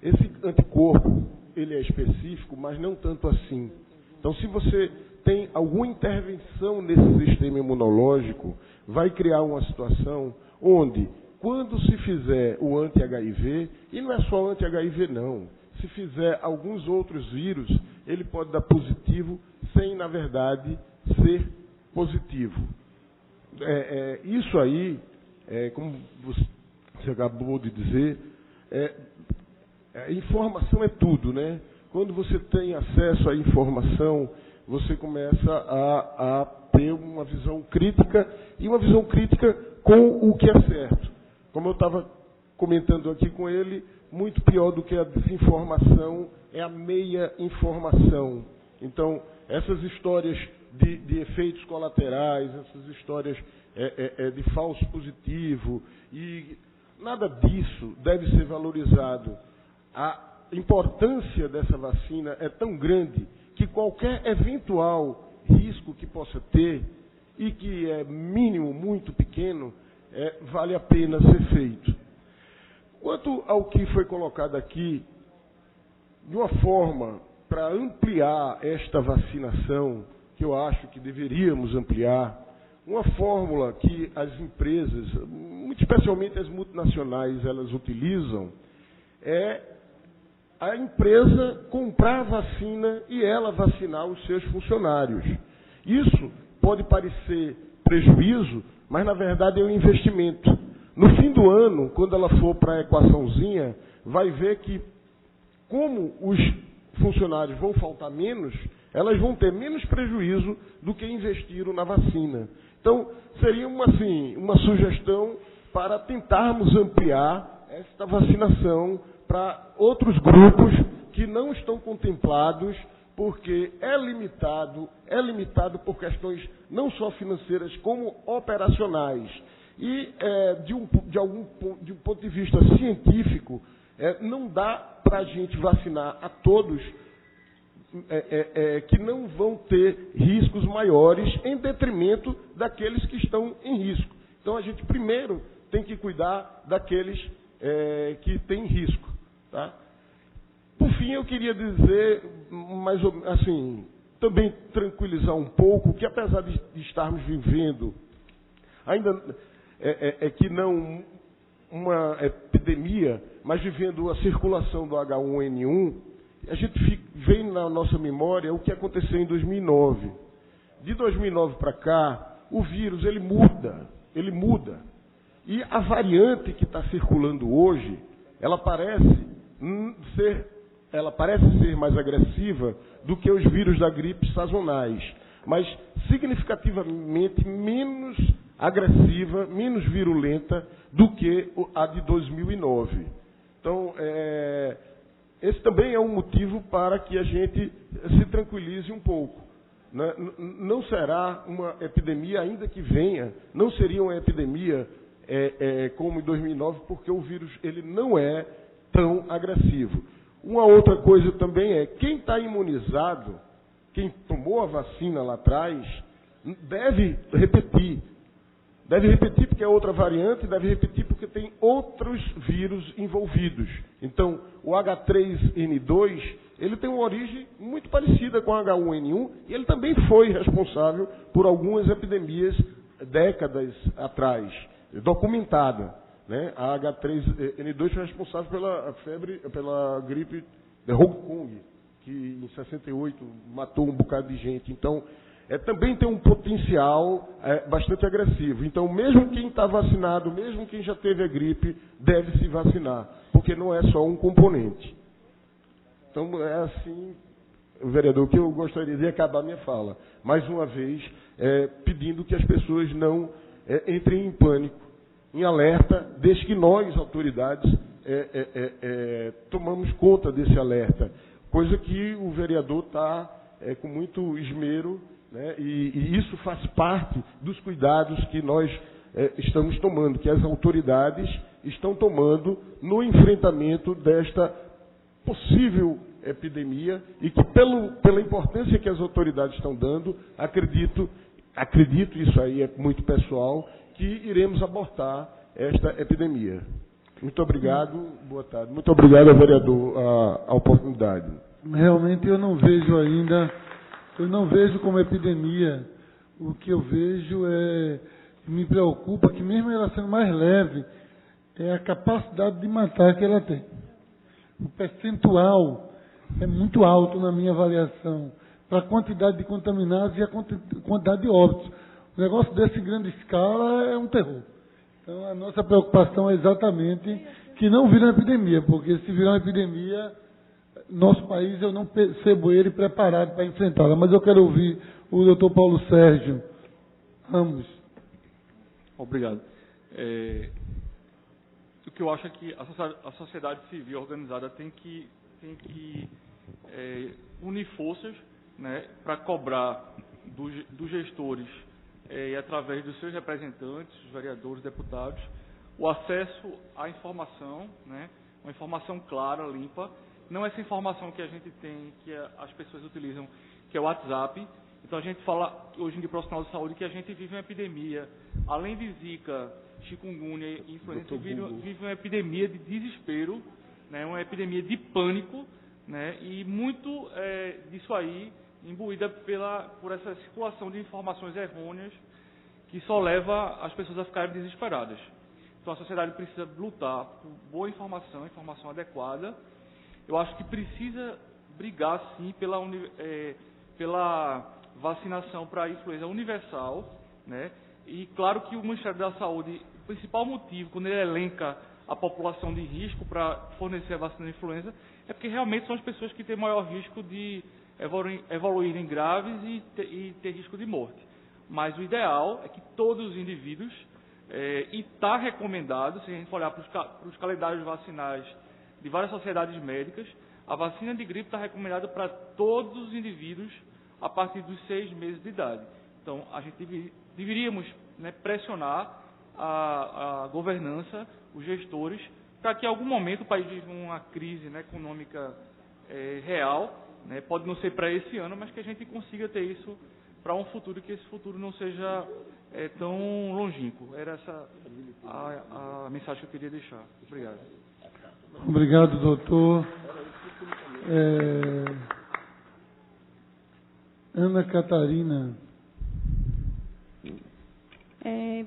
Esse anticorpo, ele é específico, mas não tanto assim. Então, se você tem alguma intervenção nesse sistema imunológico, vai criar uma situação onde, quando se fizer o anti-HIV, e não é só anti-HIV não, se fizer alguns outros vírus, ele pode dar positivo sem, na verdade, ser positivo. Isso aí, como você acabou de dizer, informação é tudo, né? Quando você tem acesso à informação, você começa a ter uma visão crítica, e uma visão crítica com o que é certo. Como eu estava comentando aqui com ele, muito pior do que a desinformação é a meia informação. Então, essas histórias de efeitos colaterais, essas histórias de falso positivo, e nada disso deve ser valorizado. A importância dessa vacina é tão grande que qualquer eventual risco que possa ter, e que é mínimo, muito pequeno, vale a pena ser feito. Quanto ao que foi colocado aqui, de uma forma para ampliar esta vacinação, que eu acho que deveríamos ampliar, uma fórmula que as empresas, muito especialmente as multinacionais, elas utilizam, é a empresa comprar a vacina e ela vacinar os seus funcionários. Isso pode parecer prejuízo, mas na verdade é um investimento. No fim do ano, quando ela for para a equaçãozinha, vai ver que, como os funcionários vão faltar menos, elas vão ter menos prejuízo do que investiram na vacina. Então, seria uma sugestão para tentarmos ampliar esta vacinação para outros grupos que não estão contemplados, porque é limitado por questões não só financeiras, como operacionais. E, de um ponto de vista científico, não dá para a gente vacinar a todos que não vão ter riscos maiores em detrimento daqueles que estão em risco. Então, a gente primeiro tem que cuidar daqueles que têm risco. Tá? Por fim, eu queria dizer, mais assim, também tranquilizar um pouco, que apesar de estarmos vivendo, ainda que não uma epidemia, mas vivendo a circulação do H1N1, a gente vem na nossa memória o que aconteceu em 2009. De 2009 para cá, o vírus ele muda. E a variante que está circulando hoje, ela parece ser mais agressiva do que os vírus da gripe sazonais, mas significativamente menos agressiva, menos virulenta do que a de 2009. Então, esse também é um motivo para que a gente se tranquilize um pouco. Não será uma epidemia, ainda que venha, não seria uma epidemia como em 2009, porque o vírus ele não é tão agressivo. Uma outra coisa também quem está imunizado, quem tomou a vacina lá atrás, deve repetir. Deve repetir porque é outra variante, deve repetir porque tem outros vírus envolvidos. Então, o H3N2 ele tem uma origem muito parecida com a H1N1 e ele também foi responsável por algumas epidemias décadas atrás, documentada, né? A H3N2 foi responsável pela gripe de Hong Kong, que em 68 matou um bocado de gente. Então, também tem um potencial bastante agressivo. Então, mesmo quem está vacinado, mesmo quem já teve a gripe, deve se vacinar, porque não é só um componente. Então, é assim, vereador, que eu gostaria de acabar minha fala. Mais uma vez, pedindo que as pessoas não entrem em pânico, em alerta, desde que nós, autoridades, tomamos conta desse alerta. Coisa que o vereador está com muito esmero, né, e isso faz parte dos cuidados que nós estamos tomando, que as autoridades estão tomando no enfrentamento desta possível epidemia e que, pela importância que as autoridades estão dando, acredito, isso aí é muito pessoal, que iremos abortar esta epidemia. Muito obrigado, boa tarde. Muito obrigado ao vereador a oportunidade. Realmente eu não vejo como epidemia. O que eu vejo me preocupa que mesmo ela sendo mais leve, é a capacidade de matar que ela tem. O percentual é muito alto na minha avaliação, para a quantidade de contaminados e a quantidade de óbitos. O negócio desse em grande escala é um terror. Então, a nossa preocupação é exatamente que não vire uma epidemia, porque se virar uma epidemia, nosso país, eu não percebo ele preparado para enfrentá-la. Mas eu quero ouvir o doutor Paulo Sérgio Ramos. Obrigado. O que eu acho é que a sociedade civil organizada tem que unir forças, né, para cobrar dos gestores e através dos seus representantes, os vereadores, deputados, o acesso à informação, né, uma informação clara, limpa, não essa informação que a gente tem, que as pessoas utilizam, que é o WhatsApp. Então a gente fala hoje em dia profissional de saúde que a gente vive uma epidemia, além de Zika, chikungunya e influenza, vive uma epidemia de desespero, né, uma epidemia de pânico, né, e muito disso aí imbuída por essa circulação de informações errôneas que só leva as pessoas a ficarem desesperadas. Então a sociedade precisa lutar por boa informação, informação adequada. Eu acho que precisa brigar, sim, pela vacinação para a influenza universal, né? E claro que o Ministério da Saúde, o principal motivo, quando ele elenca a população de risco para fornecer a vacina de influenza, é porque realmente são as pessoas que têm maior risco de evoluírem graves e ter risco de morte. Mas o ideal é que todos os indivíduos, e está recomendado, se a gente for olhar para os calendários vacinais de várias sociedades médicas, a vacina de gripe está recomendada para todos os indivíduos a partir dos 6 meses de idade. Então, a gente deveríamos, né, pressionar a governança, os gestores, para que em algum momento o país viva uma crise, né, econômica real, né, pode não ser para esse ano, mas que a gente consiga ter isso para um futuro, que esse futuro não seja tão longínquo. Era essa a mensagem que eu queria deixar. Obrigado. Obrigado, doutor. Ana Catarina.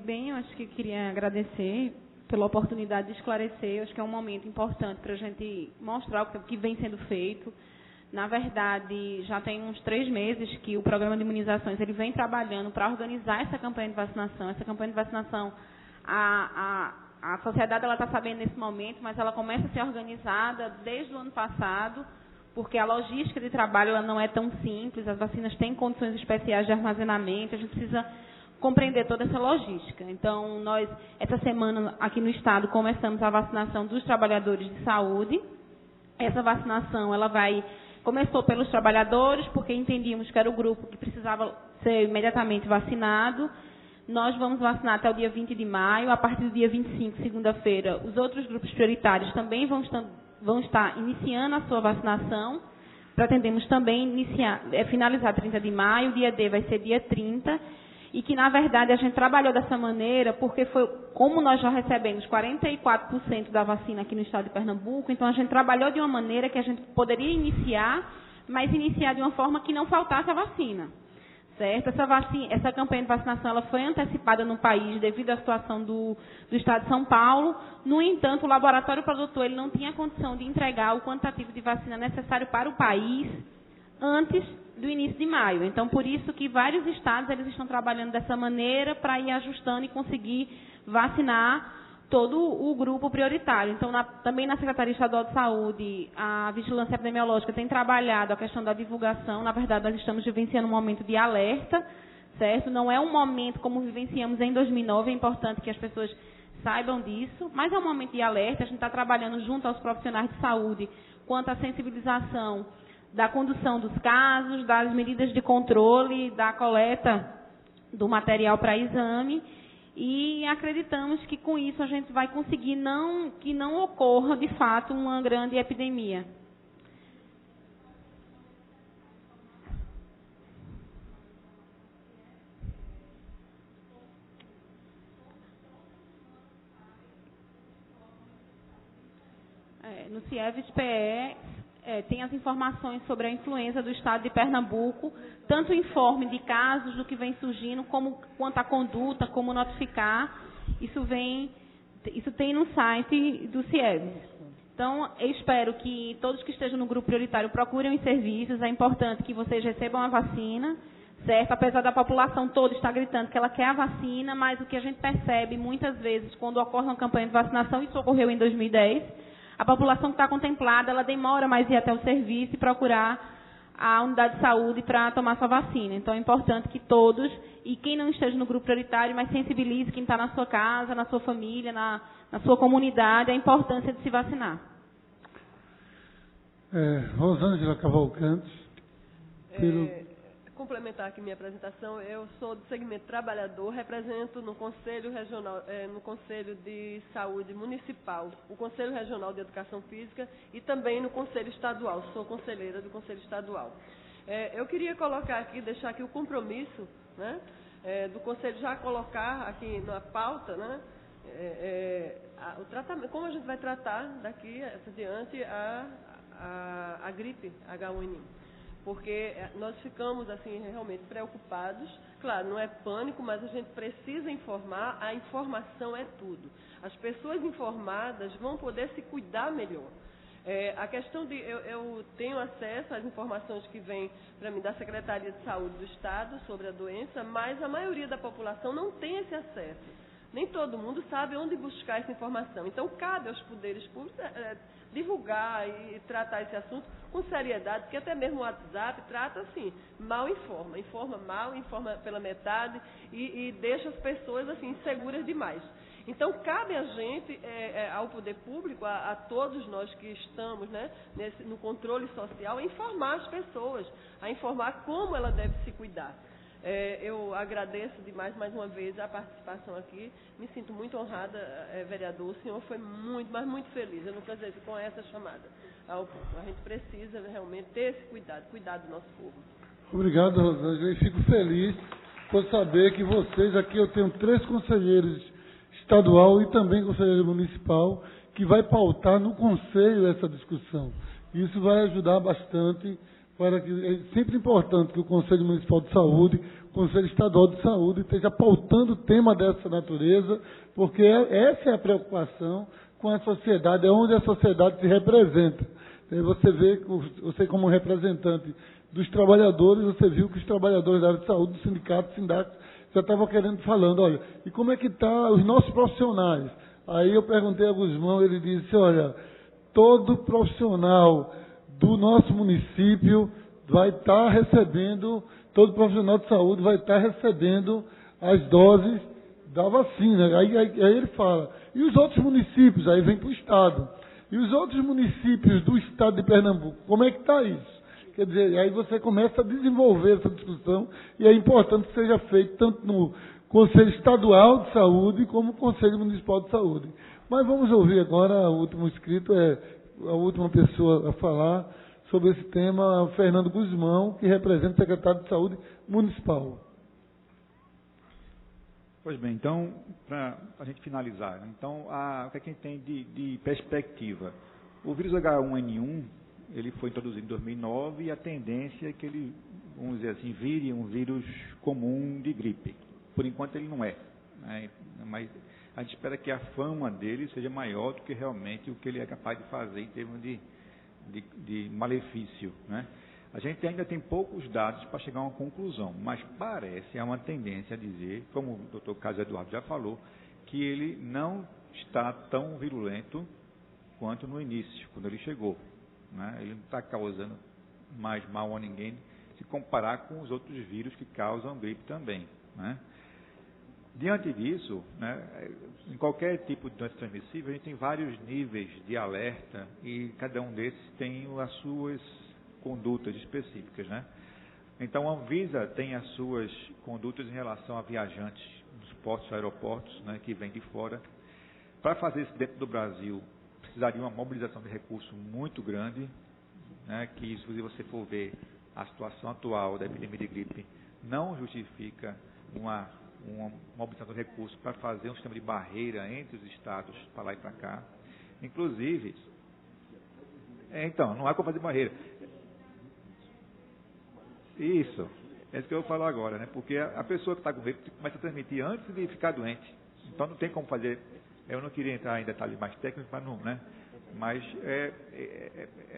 Bem, eu acho que queria agradecer pela oportunidade de esclarecer. Eu acho que é um momento importante para a gente mostrar o que vem sendo feito. Na verdade, já tem uns 3 meses que o programa de imunizações ele vem trabalhando para organizar essa campanha de vacinação. Essa campanha de vacinação, a sociedade está sabendo nesse momento, mas ela começa a ser organizada desde o ano passado, porque a logística de trabalho ela não é tão simples, as vacinas têm condições especiais de armazenamento, a gente precisa compreender toda essa logística. Então, nós, essa semana, aqui no Estado, começamos a vacinação dos trabalhadores de saúde. Essa vacinação, começou pelos trabalhadores, porque entendíamos que era o grupo que precisava ser imediatamente vacinado. Nós vamos vacinar até o dia 20 de maio. A partir do dia 25, segunda-feira, os outros grupos prioritários também vão estar iniciando a sua vacinação. Pretendemos também finalizar 30 de maio. O dia D vai ser dia 30. e que, na verdade, a gente trabalhou dessa maneira porque foi como nós já recebemos 44% da vacina aqui no estado de Pernambuco, então a gente trabalhou de uma maneira que a gente poderia iniciar, mas iniciar de uma forma que não faltasse a vacina. Certo? Essa campanha de vacinação ela foi antecipada no país devido à situação do estado de São Paulo. No entanto, o laboratório produtor ele não tinha condição de entregar o quantitativo de vacina necessário para o país antes do início de maio. Então, por isso que vários estados eles estão trabalhando dessa maneira para ir ajustando e conseguir vacinar todo o grupo prioritário. Então, também na Secretaria Estadual de Saúde, a Vigilância Epidemiológica tem trabalhado a questão da divulgação. Na verdade, nós estamos vivenciando um momento de alerta, certo? Não é um momento como vivenciamos em 2009, é importante que as pessoas saibam disso, mas é um momento de alerta. A gente está trabalhando junto aos profissionais de saúde quanto à sensibilização da condução dos casos, das medidas de controle, da coleta do material para exame. E acreditamos que com isso a gente vai conseguir que não ocorra, de fato, uma grande epidemia. No CIEVES-PE tem as informações sobre a influenza do estado de Pernambuco, tanto o informe de casos do que vem surgindo, quanto a conduta, como notificar. Isso tem no site do CIEVES. Então, eu espero que todos que estejam no grupo prioritário procurem os serviços. É importante que vocês recebam a vacina, certo? Apesar da população toda estar gritando que ela quer a vacina, mas o que a gente percebe muitas vezes quando ocorre uma campanha de vacinação, isso ocorreu em 2010, a população que está contemplada, ela demora mais ir até o serviço e procurar a unidade de saúde para tomar sua vacina. Então, é importante que todos, e quem não esteja no grupo prioritário, mas sensibilize quem está na sua casa, na sua família, na sua comunidade, a importância de se vacinar. Rosângela Cavalcante. Complementar aqui minha apresentação, eu sou do segmento trabalhador, represento no Conselho Regional, no Conselho de Saúde Municipal, o Conselho Regional de Educação Física e também no Conselho Estadual, sou conselheira do Conselho Estadual. Eu queria colocar aqui, deixar aqui o compromisso, né, do Conselho já colocar aqui na pauta, né, o tratamento, como a gente vai tratar daqui adiante a gripe H1N1. Porque nós ficamos assim realmente preocupados. Claro, não é pânico, mas a gente precisa informar. A informação é tudo. As pessoas informadas vão poder se cuidar melhor. A questão de eu tenho acesso às informações que vêm para mim da Secretaria de Saúde do Estado sobre a doença, mas a maioria da população não tem esse acesso. Nem todo mundo sabe onde buscar essa informação. Então, cabe aos poderes públicos divulgar e tratar esse assunto com seriedade, porque até mesmo o WhatsApp trata assim, mal informa mal, informa pela metade e deixa as pessoas assim inseguras demais. Então, cabe a gente, ao poder público, a todos nós que estamos, né, no controle social, a informar as pessoas, a informar como ela deve se cuidar. Eu agradeço demais, mais uma vez, a participação aqui. Me sinto muito honrada, vereador. O senhor foi muito, mas muito feliz. Eu não cansei com essa chamada ao povo. A gente precisa realmente ter esse cuidar do nosso povo. Obrigado, Rosângela. E fico feliz por saber que vocês, aqui eu tenho 3 conselheiros estadual e também conselheiro municipal, que vai pautar no conselho essa discussão. Isso vai ajudar bastante. É sempre importante que o Conselho Municipal de Saúde, o Conselho Estadual de Saúde, esteja pautando tema dessa natureza, porque essa é a preocupação com a sociedade, é onde a sociedade se representa. Você vê, você como representante dos trabalhadores, você viu que os trabalhadores da área de saúde, do sindicato, já estavam falando, olha, e como é que estão os nossos profissionais? Aí eu perguntei a Guzmão, ele disse, olha, todo profissional do nosso município vai estar recebendo, todo profissional de saúde vai estar recebendo as doses da vacina. Aí ele fala, e os outros municípios? Aí vem para o Estado. E os outros municípios do Estado de Pernambuco, como é que está isso? Quer dizer, aí você começa a desenvolver essa discussão e é importante que seja feito tanto no Conselho Estadual de Saúde como no Conselho Municipal de Saúde. Mas vamos ouvir agora, o último inscrito a última pessoa a falar sobre esse tema, Fernando Guzmão, que representa o secretário de Saúde Municipal. Pois bem, então, para a gente finalizar, então, o que é que a gente tem de perspectiva? O vírus H1N1, ele foi introduzido em 2009 e a tendência é que ele, vamos dizer assim, vire um vírus comum de gripe. Por enquanto ele não é, né? Mas a gente espera que a fama dele seja maior do que realmente o que ele é capaz de fazer em termos de malefício, né? A gente ainda tem poucos dados para chegar a uma conclusão, mas parece, há uma tendência a dizer, como o doutor Carlos Eduardo já falou, que ele não está tão virulento quanto no início, quando ele chegou, né? Ele não está causando mais mal a ninguém se comparar com os outros vírus que causam gripe também, né? Diante disso, né, em qualquer tipo de doença transmissível, a gente tem vários níveis de alerta e cada um desses tem as suas condutas específicas, né? Então a Anvisa tem as suas condutas em relação a viajantes dos portos e aeroportos, né, que vêm de fora. Para fazer isso dentro do Brasil, precisaria uma mobilização de recursos muito grande, né, que se você for ver a situação atual da epidemia de gripe, não justifica uma mobilização de recursos para fazer um sistema de barreira entre os estados para lá e para cá. Inclusive, então, não há como fazer barreira. Isso, é isso que eu vou falar agora, né? Porque a pessoa que está com gripe começa a transmitir antes de ficar doente. Então não tem como fazer. Eu não queria entrar em detalhes mais técnicos, mas não, né? Mas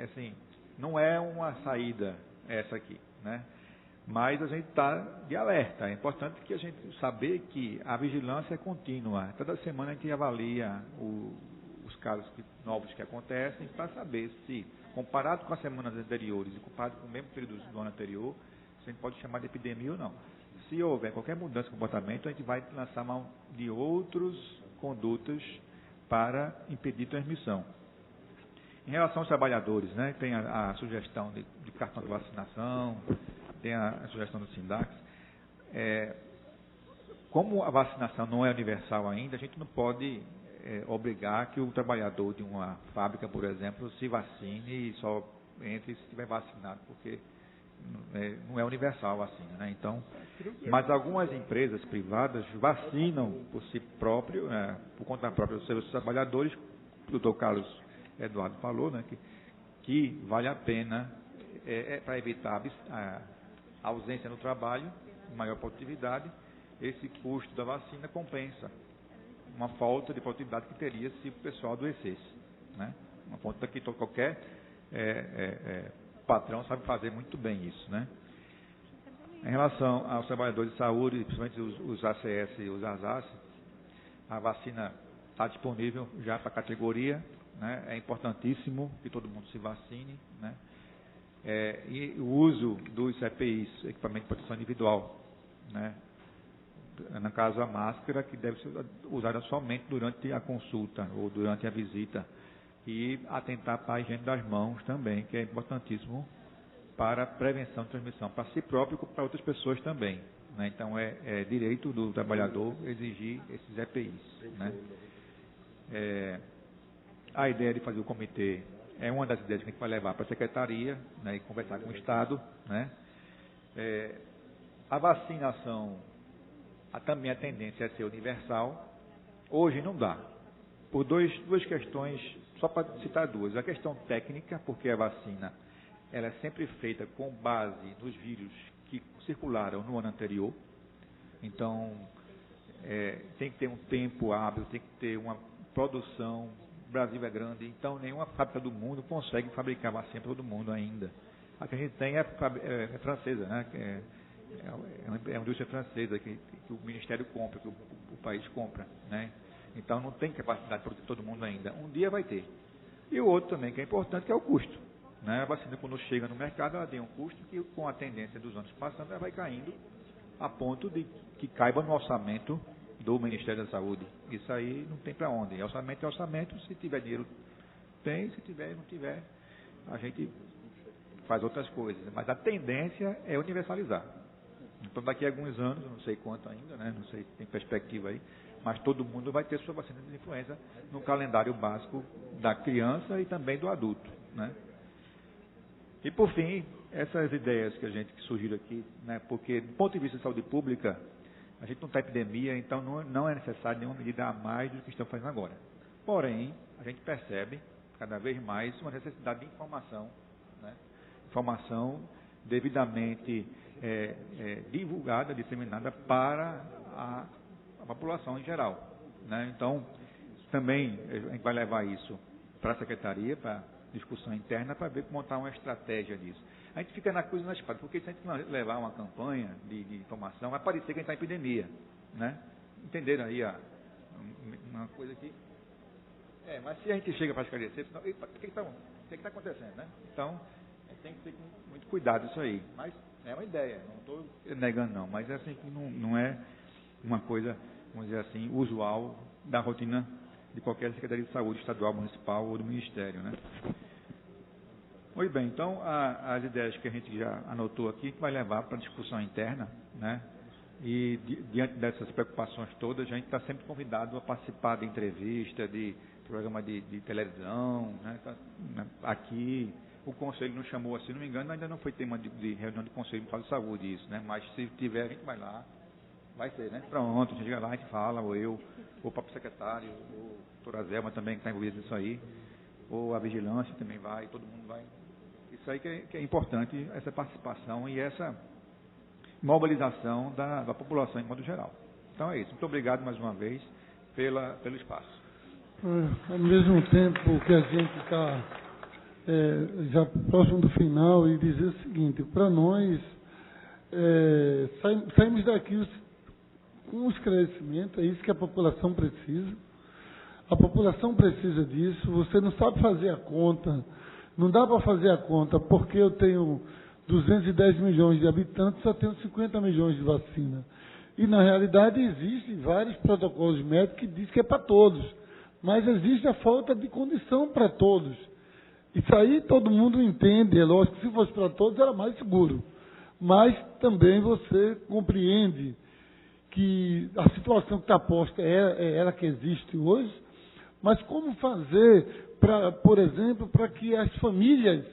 assim, não é uma saída essa aqui, né? Mas a gente está de alerta. É importante que a gente saber que a vigilância é contínua. Toda semana a gente avalia os casos novos que acontecem para saber se, comparado com as semanas anteriores e comparado com o mesmo período do ano anterior, se a gente pode chamar de epidemia ou não. Se houver qualquer mudança de comportamento, a gente vai lançar mão de outras condutas para impedir transmissão. Em relação aos trabalhadores, né, tem a sugestão de cartão de vacinação, tem a sugestão do SINDAX. Como a vacinação não é universal ainda, a gente não pode obrigar que o trabalhador de uma fábrica, por exemplo, se vacine e só entre se estiver vacinado, porque não é universal a vacina, né? Então, mas algumas empresas privadas vacinam por si próprio, por conta própria dos seus trabalhadores. O doutor Carlos Eduardo falou, né, que vale a pena para evitar a ausência no trabalho, maior produtividade. Esse custo da vacina compensa uma falta de produtividade que teria se o pessoal adoecesse, né? Uma ponta que qualquer patrão sabe fazer muito bem isso, né? Em relação aos trabalhadores de saúde, principalmente os ACS e os ASAS, a vacina está disponível já para a categoria, né? É importantíssimo que todo mundo se vacine, né? E o uso dos EPIs, equipamento de proteção individual, né? No caso, a máscara, que deve ser usada somente durante a consulta ou durante a visita. E atentar para a higiene das mãos também, que é importantíssimo para a prevenção de transmissão, para si próprio e para outras pessoas também, né? Então, é direito do trabalhador exigir esses EPIs, né? A ideia de fazer o comitê é uma das ideias que a gente vai levar para a secretaria, né, e conversar com o Estado, né? A vacinação, também a tendência é ser universal. Hoje não dá, por duas questões, só para citar duas. A questão técnica, porque a vacina ela é sempre feita com base nos vírus que circularam no ano anterior. Então, tem que ter um tempo hábil, tem que ter uma produção. O Brasil é grande, então nenhuma fábrica do mundo consegue fabricar vacina para todo mundo ainda. A que a gente tem é francesa, né? É uma indústria francesa que o Ministério compra, que o país compra, né? Então não tem capacidade para todo mundo ainda. Um dia vai ter. E o outro também que é importante, que é o custo, né? A vacina, quando chega no mercado, ela tem um custo que, com a tendência dos anos passando, ela vai caindo a ponto de que caiba no orçamento do Ministério da Saúde. Isso aí não tem para onde. Orçamento é orçamento, se tiver dinheiro tem, se tiver não tiver, a gente faz outras coisas. Mas a tendência é universalizar. Então daqui a alguns anos, não sei quanto ainda, né? Não sei se tem perspectiva aí, mas todo mundo vai ter sua vacina de influenza no calendário básico da criança e também do adulto, né? E por fim, essas ideias que surgiram aqui, né? Porque do ponto de vista de saúde pública, A gente não está em epidemia, então não é necessário nenhuma medida a mais do que estão fazendo agora. Porém, a gente percebe cada vez mais uma necessidade de informação, né? Informação devidamente divulgada, disseminada para a população em geral, né? Então, também a gente vai levar isso para a secretaria, para discussão interna, para ver montar uma estratégia disso. A gente fica na coisa na espada, porque se a gente levar uma campanha de informação, vai parecer que a gente está em epidemia, né? Entenderam aí uma coisa que... mas se a gente chega para esclarecer, o que está acontecendo, né? Então, tem que ter com muito cuidado isso aí. Mas é uma ideia, não estou negando não, mas é assim que não é uma coisa, vamos dizer assim, usual da rotina de qualquer Secretaria de Saúde estadual, municipal ou do Ministério, né? Muito bem, então as ideias que a gente já anotou aqui, a gente vai levar para a discussão interna, né? E diante dessas preocupações todas, a gente está sempre convidado a participar de entrevista, de programa de televisão, né? Aqui o Conselho nos chamou, se não me engano, ainda não foi tema de reunião de Conselho Municipal de Saúde isso, né? Mas se tiver, a gente vai lá, vai ser, né? Pronto, a gente chega lá, a gente fala, ou eu, ou o próprio secretário, ou a doutora Zelma também, que está envolvida nisso aí, ou a vigilância também vai, todo mundo vai. Isso aí que é importante, essa participação e essa mobilização da população em modo geral. Então é isso. Muito obrigado mais uma vez pelo espaço. Ao mesmo tempo que a gente está já próximo do final, e dizer o seguinte, para nós, saímos daqui com um esclarecimento, é isso que a população precisa. A população precisa disso. Você não sabe fazer a conta, não dá para fazer a conta, porque eu tenho 210 milhões de habitantes, só tenho 50 milhões de vacina. E, na realidade, existem vários protocolos médicos que dizem que é para todos, mas existe a falta de condição para todos. Isso aí todo mundo entende, é lógico que se fosse para todos era mais seguro. Mas também você compreende que a situação que está posta é ela que existe hoje, mas como fazer, por exemplo, para que as famílias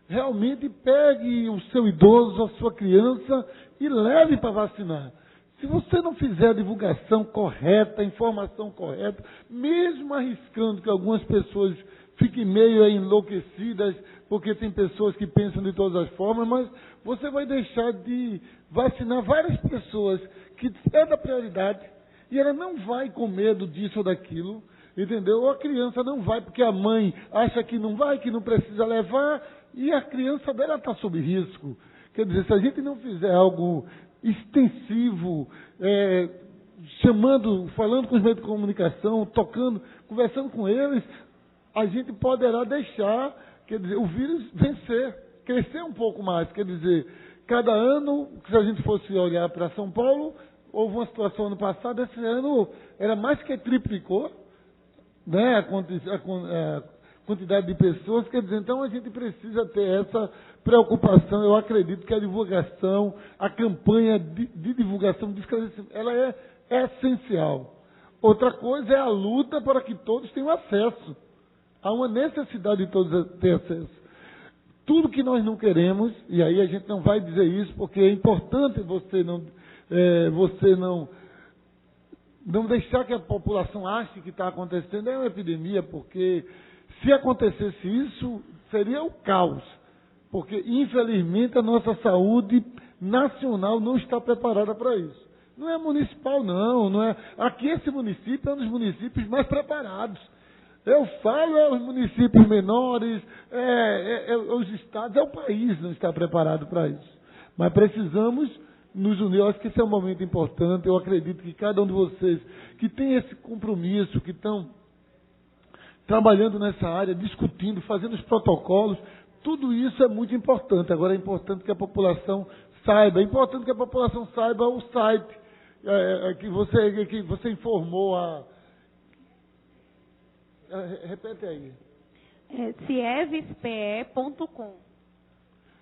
realmente peguem o seu idoso, a sua criança e leve para vacinar. Se você não fizer a divulgação correta, a informação correta, mesmo arriscando que algumas pessoas fiquem meio enlouquecidas, porque tem pessoas que pensam de todas as formas, mas você vai deixar de vacinar várias pessoas que é da prioridade e ela não vai com medo disso ou daquilo, entendeu? Ou a criança não vai porque a mãe acha que não vai, que não precisa levar, e a criança dela está sob risco. Quer dizer, se a gente não fizer algo extensivo, falando com os meios de comunicação, tocando, conversando com eles, a gente poderá deixar, quer dizer, o vírus vencer, crescer um pouco mais. Quer dizer, cada ano, se a gente fosse olhar para São Paulo, houve uma situação ano passado, esse ano era mais que triplicou, né, a quantidade de pessoas. Quer dizer, então a gente precisa ter essa preocupação. Eu acredito que a divulgação, a campanha de divulgação, de esclarecimento, ela é essencial. Outra coisa é a luta para que todos tenham acesso. Há uma necessidade de todos ter acesso. Tudo que nós não queremos, e aí a gente não vai dizer isso, porque é importante você não deixar que a população ache que está acontecendo é uma epidemia, porque se acontecesse isso, seria o caos. Porque, infelizmente, a nossa saúde nacional não está preparada para isso. Não é municipal, não é. Aqui esse município é um dos municípios mais preparados. Eu falo, os municípios menores, os estados, o país não está preparado para isso. Mas precisamos nos unir. Eu acho que esse é um momento importante. Eu acredito que cada um de vocês que tem esse compromisso, que estão trabalhando nessa área, discutindo, fazendo os protocolos, tudo isso é muito importante. Agora é importante que a população saiba, o site que você informou repete aí. cievespe.com.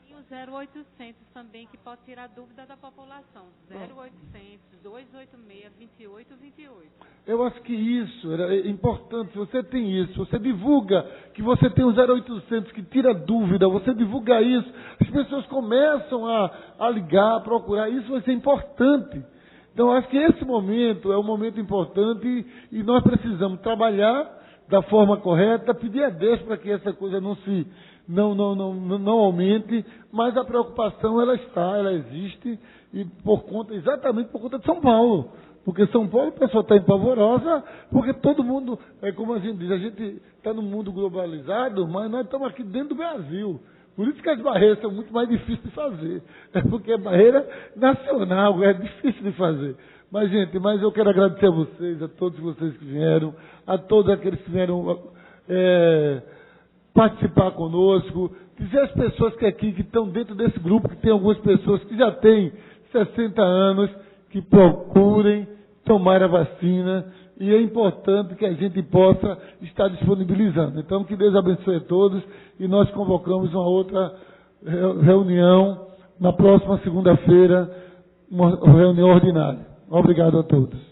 E o 0800 também, que pode tirar dúvida da população. 0800 286 2828. Eu acho que isso é importante. Se você tem isso, você divulga que você tem o 0800 que tira dúvida, você divulga isso, as pessoas começam a ligar, a procurar. Isso vai ser importante. Então, acho que esse momento é um momento importante e nós precisamos trabalhar da forma correta, pedir a Deus para que essa coisa não aumente, mas a preocupação ela existe, e exatamente por conta de São Paulo. Porque São Paulo, a pessoa está empavorosa, porque todo mundo, como a gente diz, a gente está num mundo globalizado, mas nós estamos aqui dentro do Brasil. Por isso que as barreiras são muito mais difíceis de fazer. É porque a barreira nacional é difícil de fazer. Mas, gente, eu quero agradecer a vocês, a todos vocês que vieram, a todos aqueles que vieram participar conosco, dizer às pessoas que estão dentro desse grupo, que tem algumas pessoas que já têm 60 anos, que procurem tomar a vacina, e é importante que a gente possa estar disponibilizando. Então, que Deus abençoe a todos, e nós convocamos uma outra reunião na próxima segunda-feira, uma reunião ordinária. Obrigado a todos.